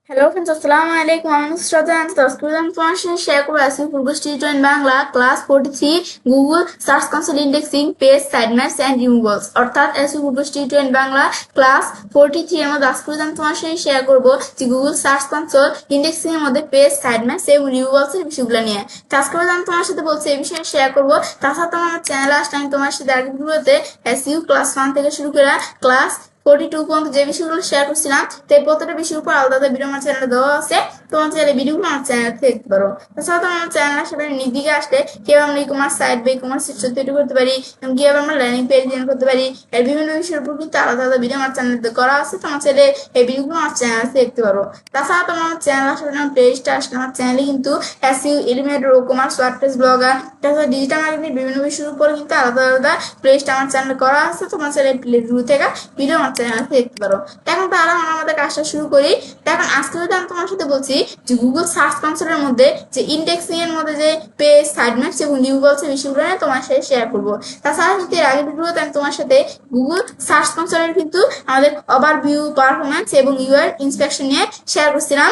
Hello friends, আসসালামু আলাইকুম। আমি নুসরাত জাহান। আজকে আমি তোমার সাথে শেয়ার করবো আসিফ পূর্ব student Bangla class 43 Google search console indexing page side maps and removals, অর্থাৎ আসিফ পূর্ব স্টুডেন্ট বাংলা ক্লাস 43 এর মধ্যে আজকে আমি তোমার সাথে শেয়ার করবো যে গুগল সার্চ কনসোল ইন্ডেক্সিং এর মধ্যে পেজ সাইড ম্যাপস এবং রিমুভালস এর বিষয়গুলো নিয়ে। তো আজকে আমি তোমার সাথে বলছি এই বিষয়ে শেয়ার করবো। তাছাড়া তোমার চ্যানেলে আসলে আমি তোমার সাথে আগের ভিডিওতে এসইউ ক্লাস 1 থেকে শুরু করে ক্লাস 42 পর্যন্ত যে বিষয়গুলো শেয়ার করছিলাম, তো প্রত্যেকটা বিষয়ের উপর আলাদা আলাদা ভিডিও আমার চ্যানেলে দেওয়া আছে। তোমার চাইলে ভিডিওগুলো আমার চ্যানেল দেখতে পারো। তাছাড়া তোমার চ্যানেলের সাথে নিদিকে আসলে কিভাবে আমরা ই কমার্স সাইট বা ই কমার্স সিস্টেম তৈরি করতে পারি এবং কিভাবে আমরা ল্যান্ডিং পেজ ডিজাইন করতে পারি, এর বিভিন্ন বিষয়ের উপর কিন্তু আলাদা আলাদা ভিডিও আমার চ্যানেলে করা আছে। তোমার চাইলে এই ভিডিওগুলো আমার চ্যানেলে দেখতে পারো। তাছাড়া তোমার চ্যানেল আসলে আমার প্লেলিস্টে আসলে আমার চ্যানেলে কিন্তু SU, Elementor, commerce, WordPress, blogger, তাছাড়া ডিজিটাল মার্কেটিং বিভিন্ন বিষয়ের উপর কিন্তু আলাদা আলাদা প্লেলিস্ট আমার চ্যানেলে করা আছে। তোমার চাইলে প্লেলিস্ট থেকে ভিডিও আমার চ্যানেলে দেখতে পারো। এখন তাহলে আমরা আমাদের কাজটা শুরু করি। এখন আজকে যদি আমি তোমার সাথে বলছি যে গুগল সার্চ কনসোলের মধ্যে যে ইন্ডেক্সিং এর মধ্যে যে পেজ সাইড ম্যাপস এবং রিমুভালস এর বিষয়গুলো নিয়ে তোমার সাথে শেয়ার করবো। তাছাড়া কিন্তু এর আগের ভিডিওতে আমি তোমার সাথে গুগল সার্চ কনসোলের কিন্তু আমাদের ওভারভিউ, পারফরম্যান্স এবং ইউআই ইন্সপেকশন নিয়ে শেয়ার করছিলাম।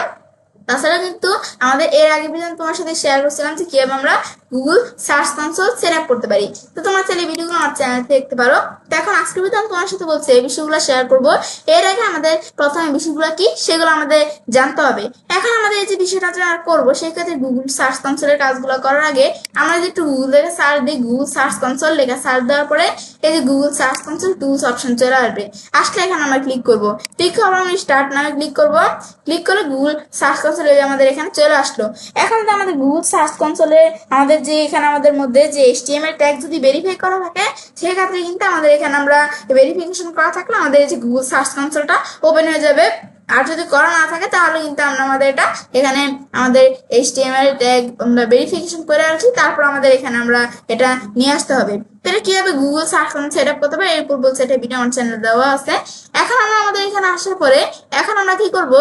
তাছাড়া কিন্তু আমাদের এর আগে ভিডিও তোমার সাথে শেয়ার করছিলাম যে কিভাবে আমরা Google search console set up করতে পারি। তো তোমার চাইলে ভিডিওগুলো আমার চ্যানেলে দেখতে পারো। তো এখন আজকের ভিডিও আমি তোমার সাথে বলছি এই বিষয়গুলো শেয়ার করব। এর আগে আমাদের প্রথমে বিষয়গুলো কি সেগুলো আমাদের জানতে হবে। এখন আমাদের এই যে বিষয়টা যারা করবো সেক্ষেত্রে গুগল সার্চ কনসোলের কাজগুলো করার আগে আমরা যদি একটু গুগল থেকে সার্চ দিই, গুগল সার্চ কনসোল লেখা সার্চ দেওয়ার পরে এই যে Google search console tools option চলে আসবে। আসলে এখানে আমরা ক্লিক করবো। ক্লিক করার আমি স্টার্ট নামে ক্লিক করবো। ক্লিক করে গুগল সার্চ কনসোলে আমাদের এখানে চলে আসলো। এখন তো আমাদের গুগল সার্চ কনসোলে আমাদের যে এখানে আমাদের মধ্যে যে HTML ট্যাগ যদি ভেরিফাই করা থাকে সেক্ষেত্রে কিন্তু আমাদের এখানে আমরা ভেরিফিকেশন করা থাকলে আমাদের এই যে গুগল সার্চ কনসোলটা ওপেন হয়ে যাবে। আর যদি করা না থাকে তাহলে কিন্তু আমরা আমাদের এটা এখানে আমাদের HTML ট্যাগ আমরা ভেরিফিকেশন করে রাখি, তারপর আমাদের এখানে আমরা এটা নিয়ে আসতে হবে। তাহলে কিভাবে Google search console set up করতে পারে এরপর বলছে এটা ভিডিও আমার চ্যানেলে দেওয়া আছে। এখন আমরা আমাদের এখানে আসার পরে এখন আমরা কি করব,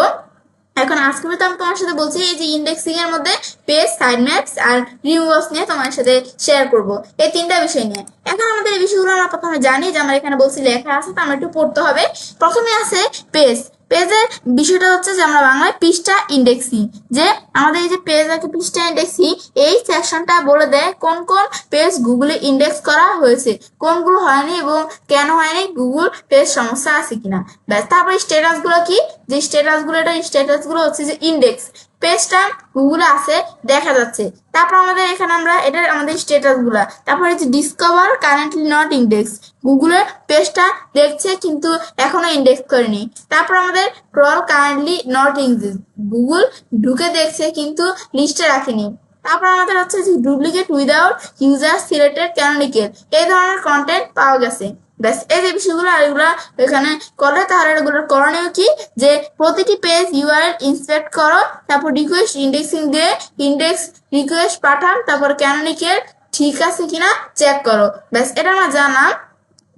এখন আজকে আমি তোমার সাথে বলছি এই যে ইন্ডেক্সিং এর মধ্যে পেজ সাইড ম্যাপস আর রিমুভালস নিয়ে তোমার সাথে শেয়ার করব, এই তিনটা বিষয় নিয়ে। এখন আমাদের এই বিষয়গুলো আমরা প্রথমে জানি যে আমার এখানে বলছি লেখা আছে, তো আমরা একটু পড়তে হবে। প্রথমে আছে পেজ। পেজের বিষয়টা হচ্ছে যে আমরা বাংলায় পৃষ্ঠা ইন্ডেক্সিং, যে আমাদের এই যে পেজ আছে পৃষ্ঠা ইন্ডেক্সিং, এই সেকশনটা বলে দেয় কোন কোন পেজ গুগলে ইন্ডেক্স করা হয়েছে, কোনগুলো হয়নি এবং কেন হয়নি, গুগল পেজ সমস্যা আছে কিনা। ব্যাস, তারপরে স্ট্যাটাস গুলো কি, যে স্ট্যাটাস গুলো এটা স্ট্যাটাস গুলো হচ্ছে যে ইন্ডেক্স পেজটা গুগলে আছে দেখা যাচ্ছে। তারপর আমাদের এখানে আমরা এটা আমাদের স্ট্যাটাস গুলা, তারপর হচ্ছে ডিসকভার কারেন্টলি নট ইন্ডেক্স, গুগলের পেজটা দেখছে কিন্তু এখনো ইন্ডেক্স করেনি। তারপর আমাদের crawl currently not index, Google ঢুকে দেখছে কিন্তু লিস্টে রাখেনি। তারপর আমাদের হচ্ছে যে duplicate without user selected canonical, এই ধরনের কন্টেন্ট পাওয়া গেছে। ব্যাস, এই যে বিষয়গুলো আর এগুলো এখানে করলে তাহলে এগুলোর করণীয় কি, যে প্রতিটি পেজ ইউআরএল ইন্সপেক্ট করো, তারপর রিকোয়েস্ট ইন্ডেক্সিং দিয়ে ইন্ডেক্স রিকোয়েস্ট পাঠান, তারপর ক্যানোনিক্যাল ঠিক আছে কিনা চেক করো। ব্যাস, এটা আমার জানা।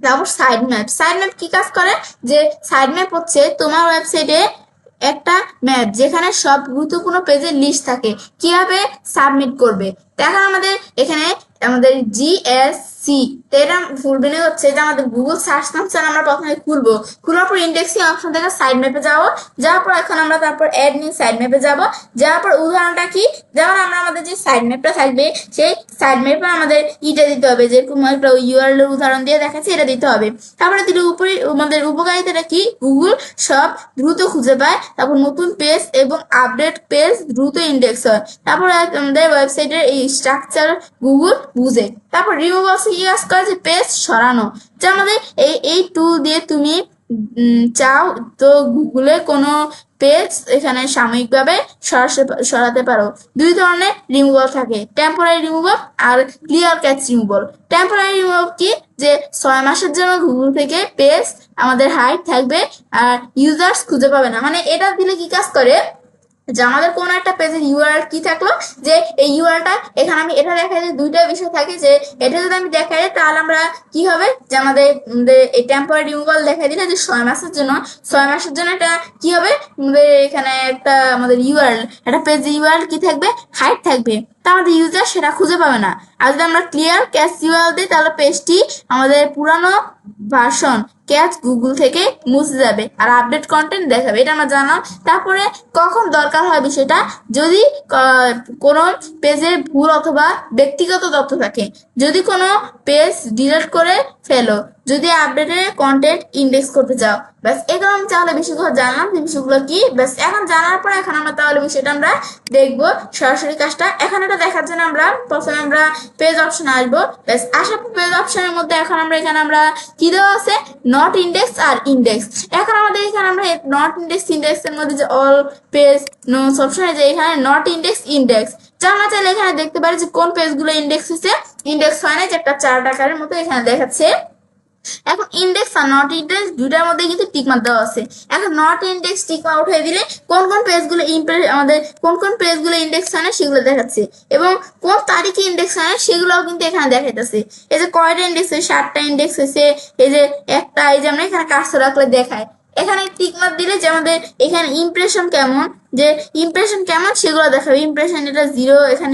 তারপর সাইড ম্যাপ। সাইড ম্যাপ কি কাজ করে, যে সাইড ম্যাপ হচ্ছে তোমার ওয়েবসাইটে একটা ম্যাপ যেখানে সব গুরুত্বপূর্ণ পেজের লিস্ট থাকে, কিভাবে সাবমিট করবে। দেখো আমাদের এখানে আমাদের GSC, এটা ফুল মিনিং হচ্ছে যে আমাদের গুগল সার্চ কনসোল আমরা প্রথমে খুলবো, খোলার পর ইন্ডেক্সিং অপশন থেকে সাইড ম্যাপে যাবো, যাওয়ার পর এখন আমরা তারপর অ্যাড নিউ সাইড ম্যাপে যাবো। যাওয়ার পর উদাহরণটা কি, যেমন আমরা আমাদের যে সাইড ম্যাপটা থাকবে সেই সাইড ম্যাপে আমাদের ইটা দিতে হবে, যেরকম একটা ইউআরএল এর উদাহরণ দিয়ে দেখাচ্ছি এটা দিতে হবে। তারপরে দিলে উপরে আমাদের উপকারিতাটা কি, গুগল সব দ্রুত খুঁজে পায়, তারপর নতুন পেজ এবং আপডেট পেজ দ্রুত ইন্ডেক্স হয়, তারপর আমাদের ওয়েবসাইটের এই স্ট্রাকচার গুগল বুঝে। তারপর রিমুভালস কি কাজ করে, যে পেজ সরানো, যে আমাদের এই টুল দিয়ে তুমি চাও তো গুগলে কোনো পেজ এখানে সাময়িকভাবে সরাতে পারো। দুই ধরনের রিমুভাল থাকে, টেম্পোরারি রিমুভাল আর clear catch removal. Temporary removal কি, যে 6 মাসের জন্য গুগল থেকে পেজ আমাদের হাইড থাকবে আর ইউজার্স খুঁজে পাবে না। মানে এটা দিলে কি কাজ করে, যে আমাদের কোন একটা পেজের ইউআরএল কি থাকলো, যে এই ইউআরএলটা এখানে আমি এটা দেখাই যে দুইটা বিষয় থাকে, যে এটা যদি আমি দেখাই তাহলে আমরা কি হবে, যে আমাদের এই টেম্পোরারি রিমুভাল দেখাই দিলে যে 6 মাসের জন্য, 6 মাসের জন্য এটা কি হবে, আমাদের এখানে একটা আমাদের ইউআরএল, একটা পেজ ইউআরএল কি থাকবে, হাইড থাকবে। তা আমাদের ইউজার সেটা খুঁজে পাবে না। আর যদি আমরা ক্লিয়ার ক্যাচ ইউআরএল দিই তাহলে পেজটি আমাদের পুরানো ভার্সন ক্যাচ গুগল থেকে মুছে যাবে আর আপডেট কন্টেন্ট দেখাবে, এটা আমরা জানলাম। তারপরে কখন দরকার হয় বিষয়টা, যদি কোনো পেজের ভুল অথবা ব্যক্তিগত তথ্য থাকে, যদি কোনো পেজ ডিলিট করে ফেলো, যদি আপডেটের কন্টেন্ট ইন্ডেক্স করতে চাও। ব্যাস এগুলো আমি তাহলে বিষয়গুলো জানলাম যে বিষয়গুলো কি। ব্যাস এখন জানার পর এখন আমরা তাহলে বিষয়টা আমরা দেখবো সরাসরি কাজটা। এখন এটা দেখার জন্য আমরা প্রথমে আমরা পেজ অপশনে আসবো। ব্যাস আসার পর পেজ অপশনের মধ্যে এখন আমরা এখানে আমরা কি দেওয়া আছে, নট ইন্ডেক্স আর ইন্ডেক্স। এখন আমাদের এখানে আমরা নট ইন্ডেক্স ইন্ডেক্স এর মধ্যে যে অল পেজ নোটস অপশনে যে এখানে নট ইন্ডেক্স ইন্ডেক্স, যা আমরা চাইলে এখানে দেখতে পারি যে কোন পেজগুলো ইন্ডেক্স হয়েছে, ইন্ডেক্স হয় না, যে একটা চার্ট আকারের মতো এখানে দেখাচ্ছে। এখন ইন্ডেক্স আর নট ইন্ডেক্স দুটার মধ্যে কিন্তু টিক মার্ক দেওয়া আছে। এখন নট ইন্ডেক্স টিক মার্ক উঠিয়ে দিলে কোন কোন পেজগুলো আমাদের কোন কোন পেজগুলো ইন্ডেক্স হয় না সেগুলো দেখাচ্ছে, এবং কোন তারিখে ইন্ডেক্স হয় না সেগুলোও কিন্তু এখানে দেখাইতেছে। এই যে কয়টা ইন্ডেক্স হয়েছে, 7টা ইন্ডেক্স হয়েছে, এই যে একটা, এই যে আমরা এখানে কার্সর রাখলে দেখায়। এখানে টিক মার্ক দিলে যে আমাদের এখানে ইমপ্রেশন কেমন, যে ইমপ্রেশন কেমন সেগুলো দেখাবে। ইমপ্রেশন এটা 0, এখানে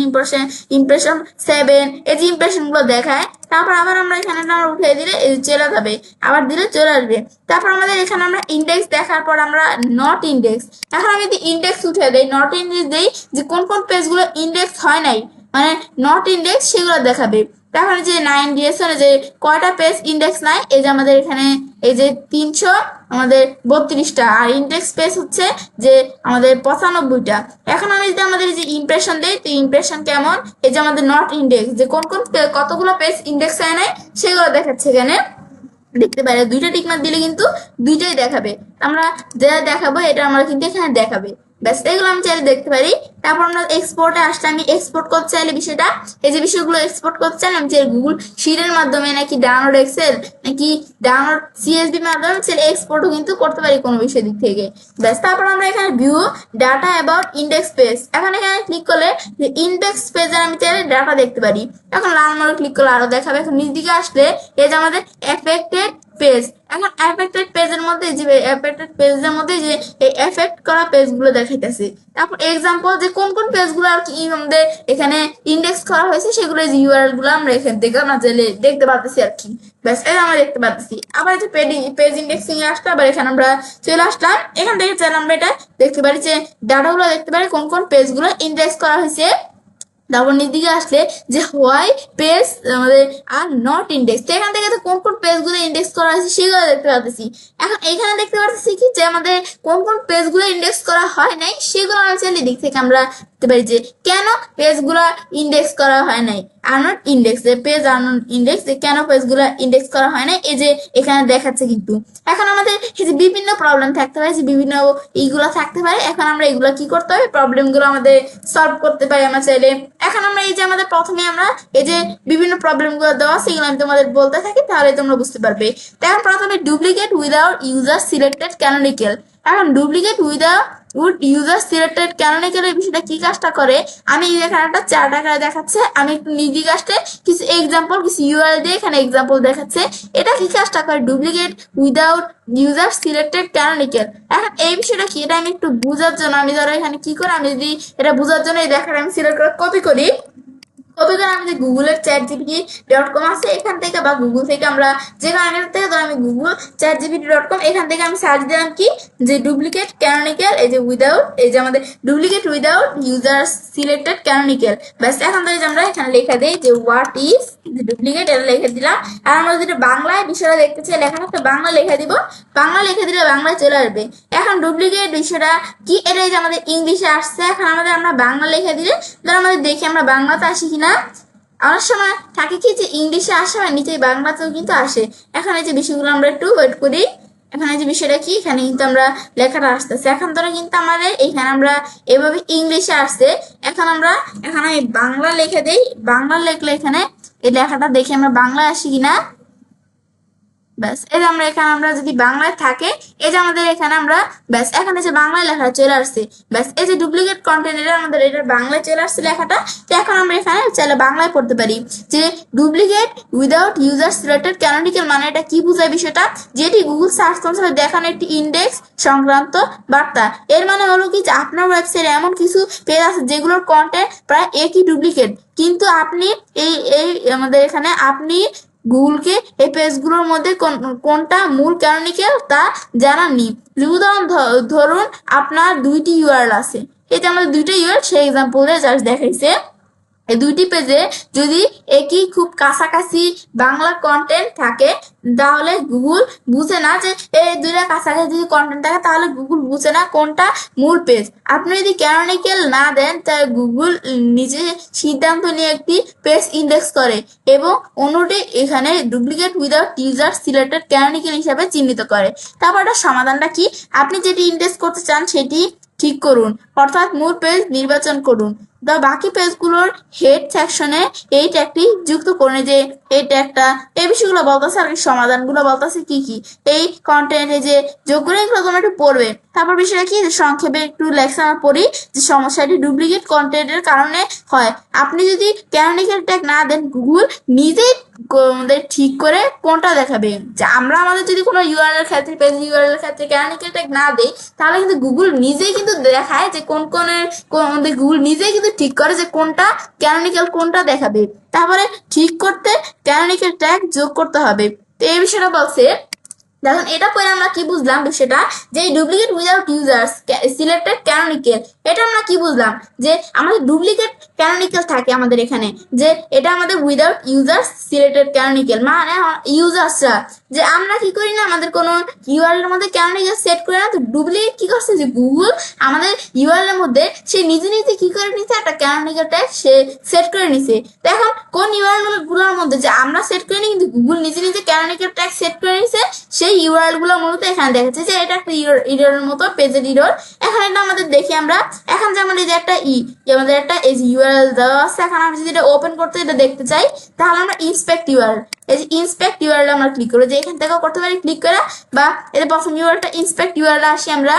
ইমপ্রেশন 7, এই যে ইমপ্রেশন গুলো দেখায়। তারপর আবার আমরা এখানে উঠিয়ে দিলে চলে যাবে, আবার দিলে চলে আসবে। তারপর আমাদের এখানে আমরা ইন্ডেক্স দেখার পর আমরা নট ইন্ডেক্স, এখন আমি যদি ইন্ডেক্স উঠে দেই, নট ইন্ডেক্স দেই, যে কোন কোন পেজগুলো ইন্ডেক্স হয় নাই মানে নট ইন্ডেক্স সেগুলো দেখাবে। তারপরে যে 9 দিয়েছে যে কয়টা পেজ ইন্ডেক্স নাই, এই যে আমাদের এখানে এই যে 300 আমাদের 32টা, আর ইন্ডেক্স পেজ হচ্ছে যে আমাদের 95টা। এখন আমি যদি আমাদের যে ইমপ্রেশন দেই, তো ইমপ্রেশন কেমন, এই যে আমাদের নট ইন্ডেক্স, যে কোন কোন কতগুলো পেজ ইন্ডেক্স হয় নাই সেগুলো দেখাচ্ছে এখানে দেখতে পারে। দুইটা টিকমার্ক দিলে কিন্তু দুইটাই দেখাবে, আমরা যেটা দেখাবো এটা আমরা কিন্তু এখানে দেখাবে। ব্যাস এগুলো আমি চাইলে দেখতে পারি। তারপর আমরা এক্সপোর্টে আসলে আমি এক্সপোর্ট করতে চাইলে বিষয়টা, এই যে বিষয়গুলো এক্সপোর্ট করতে চাইলে আমি চাই গুগল শিটের মাধ্যমে, নাকি ডাউনলোড এক্সেল, নাকি ডাউনলোড সিএসভি মাধ্যমে চাইলে এক্সপোর্টও কিন্তু করতে পারি কোনো বিষয় দিক থেকে। ব্যাস তারপর আমরা এখানে view data about index page, এখন এখানে ক্লিক করলে ইন্ডেক্স পেজে আমি চাইলে ডাটা দেখতে পারি। এখন লাল মারে ক্লিক করলে আরো দেখাবে। এখন নিচ দিকে আসলে এই যে আমাদের এফেক্টেড পেজ, এখন এফেক্টেড পেজের মধ্যে যে এফেক্টেড পেজের মধ্যে যে এই এফেক্ট করা পেজগুলো দেখাইতেছে। তারপর এক্সাম্পল যে কোন কোন পেজগুলো আর কি আমাদের এখানে ইন্ডেক্স করা হয়েছে সেগুলো যে ইউআরএল গুলো আমরা এখান থেকে আমরা দেখতে পাচ্ছি আর কি। ব্যাস এটা আমরা দেখতে পাচ্ছি। আবার যে পেজ ইন্ডেক্সিং এ আসলে আবার এখানে আমরা চলে আসলাম, এখান থেকে চাইলে আমরা এটা দেখতে পারি যে ডাটাগুলো দেখতে পারি কোন কোন পেজগুলো ইন্ডেক্স করা হয়েছে। তারপর নিচদিকে আসলে যে হোয়াই পেজ আমাদের আর নট ইন্ডেক্স, এখান থেকে তো কোন কোন পেজগুলো ইন্ডেক্স করা হয়েছে সেগুলো দেখতে পাচ্ছি। এখন এখানে দেখতে পাচ্ছি কি যে আমাদের কোন কোন পেজগুলো ইন্ডেক্স করা হয় নাই সেগুলো আমরা চাইলে দিক থেকে আমরা দেখতে পারি যে কেন পেজগুলো ইন্ডেক্স করা হয় নাই, আর নট ইন্ডেক্স, যে পেজ আর নট ইন্ডেক্স, যে কেন পেজগুলো ইন্ডেক্স করা হয় নাই এই যে এখানে দেখাচ্ছে। কিন্তু এখন আমাদের এই যে বিভিন্ন প্রবলেম থাকতে পারে, যে বিভিন্ন এইগুলো থাকতে পারে, এখন আমরা এগুলো কি করতে হবে, প্রবলেমগুলো আমাদের সলভ করতে পারি আমরা চাইলে। এখন আমরা এই যে আমাদের প্রথমে আমরা এই যে বিভিন্ন প্রবলেমগুলো দেওয়া সেগুলো আমি তোমাদের বলতে থাকি, তাহলে তোমরা বুঝতে পারবে। এখন প্রথমে duplicate without user selected canonical. এখন duplicate without user selected canonical এই বিষয়টা কি কাজটা করে, আমি এখানে একটা চার্ট আকারে দেখাচ্ছে, আমি একটু নিজি কাজটা কিছু এক্সাম্পল কিছু ইউআরএল দিয়ে এখানে এক্সাম্পল দেখাচ্ছে। এটা কি কাজটা করে, duplicate without user selected canonical. এখন এই বিষয়টা কি, এটা আমি একটু বোঝার জন্য আমি ধরো এখানে কি করে, আমি যদি এটা বোঝার জন্য এই দেখাটা আমি সিলেক্ট করে কপি করি, কপি করে আমি যে গুগলের ChatGPT.com আছে এখান থেকে বা গুগল থেকে আমরা যেখানে থেকে ধর আমি গুগল ChatGPT.com এখান থেকে আমি সার্চ দিলাম কি যে ডুপ্লিকেট ক্যানোনিক্যাল, এই যে উইদাউট, এই যে আমাদের duplicate without user selected canonical. ব্যাস এখন থেকে আমরা এখানে লিখে দেই যে হোয়াট ইজ ডুপ্লিকেট, এটা লিখে দিলাম। আর আমরা যদি বাংলায় বিষয়টা দেখতে চাই লেখা থাকতে বাংলা লিখে দিব, বাংলা লিখে দিলে বাংলায় চলে আসবে। এখন ডুপ্লিকেট বিষয়টা কি, এটা যে আমাদের ইংলিশে আসছে, এখন আমাদের আমরা বাংলা লিখে দিলে ধর আমাদের দেখি আমরা বাংলাতে আসি কিনা। অনেক সময় থাকে কি যে ইংলিশে আসে আর নিচে বাংলাতেও কিন্তু আসে। এখন এই যে বিষয়গুলো আমরা একটু ওয়েট করি, এখানে যে বিষয়টা কি, এখানে কিন্তু আমরা লেখাটা আসতেছে। এখন ধরো কিন্তু আমাদের এখানে আমরা এভাবে ইংলিশে আসছে, এখন আমরা এখানে বাংলা লিখে দেই, বাংলা লিখলে এখানে এই লেখাটা দেখে আমরা বাংলা আসি কিনা ব্যাস এই যে আমরা এখানে আমরা যদি বাংলায় থাকে এই যে আমাদের এখানে আমরা ব্যাস এখানে যে বাংলায় লেখা চলে আসছে ব্যাস এই যে ডুপ্লিকেট কন্টেন্ট এটা আমাদের এটা বাংলায় চলে আসছে লেখাটা তো এখন আমরা এখানে চাইলে বাংলায় পড়তে পারি যে duplicate without user selected canonical মানে এটা কি বোঝায় বিষয়টা যেটি গুগল সার্চ কনসোলে দেখানো একটি ইন্ডেক্স সংক্রান্ত বার্তা এর মানে হলো কি যে আপনার ওয়েবসাইটে এমন কিছু পেজ আছে যেগুলোর কন্টেন্ট প্রায় একই ডুপ্লিকেট কিন্তু আপনি এই এই আমাদের এখানে আপনি গুগলকে এই পেজগুলোর মধ্যে কোনটা মূল ক্যানোনিক্যাল তা জানাননি উদাহরণ ধরুন আপনার দুইটি ইউআরএল আছে এই যে আমাদের দুইটা ইউআরএল সেই এক্সাম্পলে জাস্ট দেখাইছে এই দুইটি পেজে যদি একই খুব কাছাকাছি বাংলা কন্টেন্ট থাকে তাহলে গুগল বুঝে না যে এই দুইটা কাছাকাছি যদি কন্টেন্ট থাকে তাহলে গুগল বুঝে না কোনটা মূল পেজ আপনি যদি ক্যানোনিক্যাল না দেন তাহলে গুগল নিজে সিদ্ধান্ত নিয়ে একটি পেজ ইন্ডেক্স করে এবং অন্যটি এখানে duplicate without user selected canonical হিসাবে চিহ্নিত করে তারপর এটা সমাধানটা কি আপনি যেটি ইন্ডেক্স করতে চান সেটি ঠিক করুন অর্থাৎ মূল পেজ নির্বাচন করুন বাকি পেজগুলোর হেড সেকশনে এই ট্যাগটি যুক্ত করুন যে এই ট্যাগটা এই বিষয়গুলো বলতেছে আর সমাধানগুলো বলতেছে কি কি এই কন্টেন্টে যে যোগ করে এগুলো তোমরা একটু পড়বে তারপর বিষয়টা কি সংক্ষেপে একটু লেকচার আমরা পড়ি যে সমস্যাটি ডুপ্লিকেট কন্টেন্টের কারণে হয় আপনি যদি ক্যানোনিক্যাল ট্যাগ না দেন গুগল নিজেই আমাদের ঠিক করে কোনটা দেখাবে যে আমরা আমাদের যদি কোনো ইউআরএল ক্ষেত্রে পেজ ইউআরএল ক্ষেত্রে ক্যানোনিক্যাল ট্যাগ না দেই তাহলে কিন্তু গুগল নিজেই কিন্তু দেখায় যে কোন আমাদের গুগল নিজেই কিন্তু ঠিক করে যে কোনটা ক্যানোনিক্যাল কোনটা দেখাবে তারপরে ঠিক করতে ক্যানোনিক্যাল ট্যাগ যোগ করতে হবে তো এই বিষয়টা বলছে দেখুন এটা পরে আমরা কি বুঝলাম বিষয়টা যে duplicate without users selected canonical এটা আমরা কি বুঝলাম যে আমাদের ডুপ্লিকেট ক্যানোনিক্যাল থাকে আমাদের এখানে যে এটা আমাদের উইদাউট ইউজার্স সিলেক্টেড ক্যানোনিক্যাল মানে ইউজার্সরা যে আমরা কি করি না আমাদের কোনো ইউআরএল এর মধ্যে ক্যানোনিক্যাল সেট করে না তো ডুপ্লিকেট কি করছে যে গুগল আমাদের ইউআরএল এর মধ্যে সে নিজে নিজে কি করে নিছে একটা ক্যানোনিক্যাল ট্যাগ সে সেট করে নিছে তো এখন কোন ইউআরএল গুলোর মধ্যে যে আমরা সেট করিনি কিন্তু গুগল নিজে নিজে ক্যানোনিক্যাল ট্যাগ সেট করে নিছে সেই ইউআরএল গুলো মূলত এখানে দেখাচ্ছে যে এটা একটা ইররের মতো পেজের ইরর এখন এটা আমাদের দেখি আমরা এখন যেমন এই যে একটা আমাদের একটা এই যে ইউআরএল দেওয়া আছে এখন আমরা যদি এটা ওপেন করতে এটা দেখতে চাই তাহলে আমরা ইন্সপেক্ট ইউআরএল এই যে ইন্সপেক্ট ইউআরএল আমরা ক্লিক করব যে এখান থেকেও করতে পারি ক্লিক করে বা এর প্রথম ইউআরএলটা ইন্সপেক্ট ইউআরএল আসি আমরা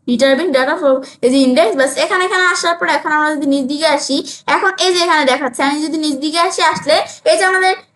রিটার্নিং ডাটা ফ্রম এই যে ইন্ডেক্স বাস এখানে আসার পর এখন আমরা যদি নিচ দিকে আসি এখন এই যে এখানে দেখাচ্ছে আমি যদি নিচ দিকে আসি আসলে এই যে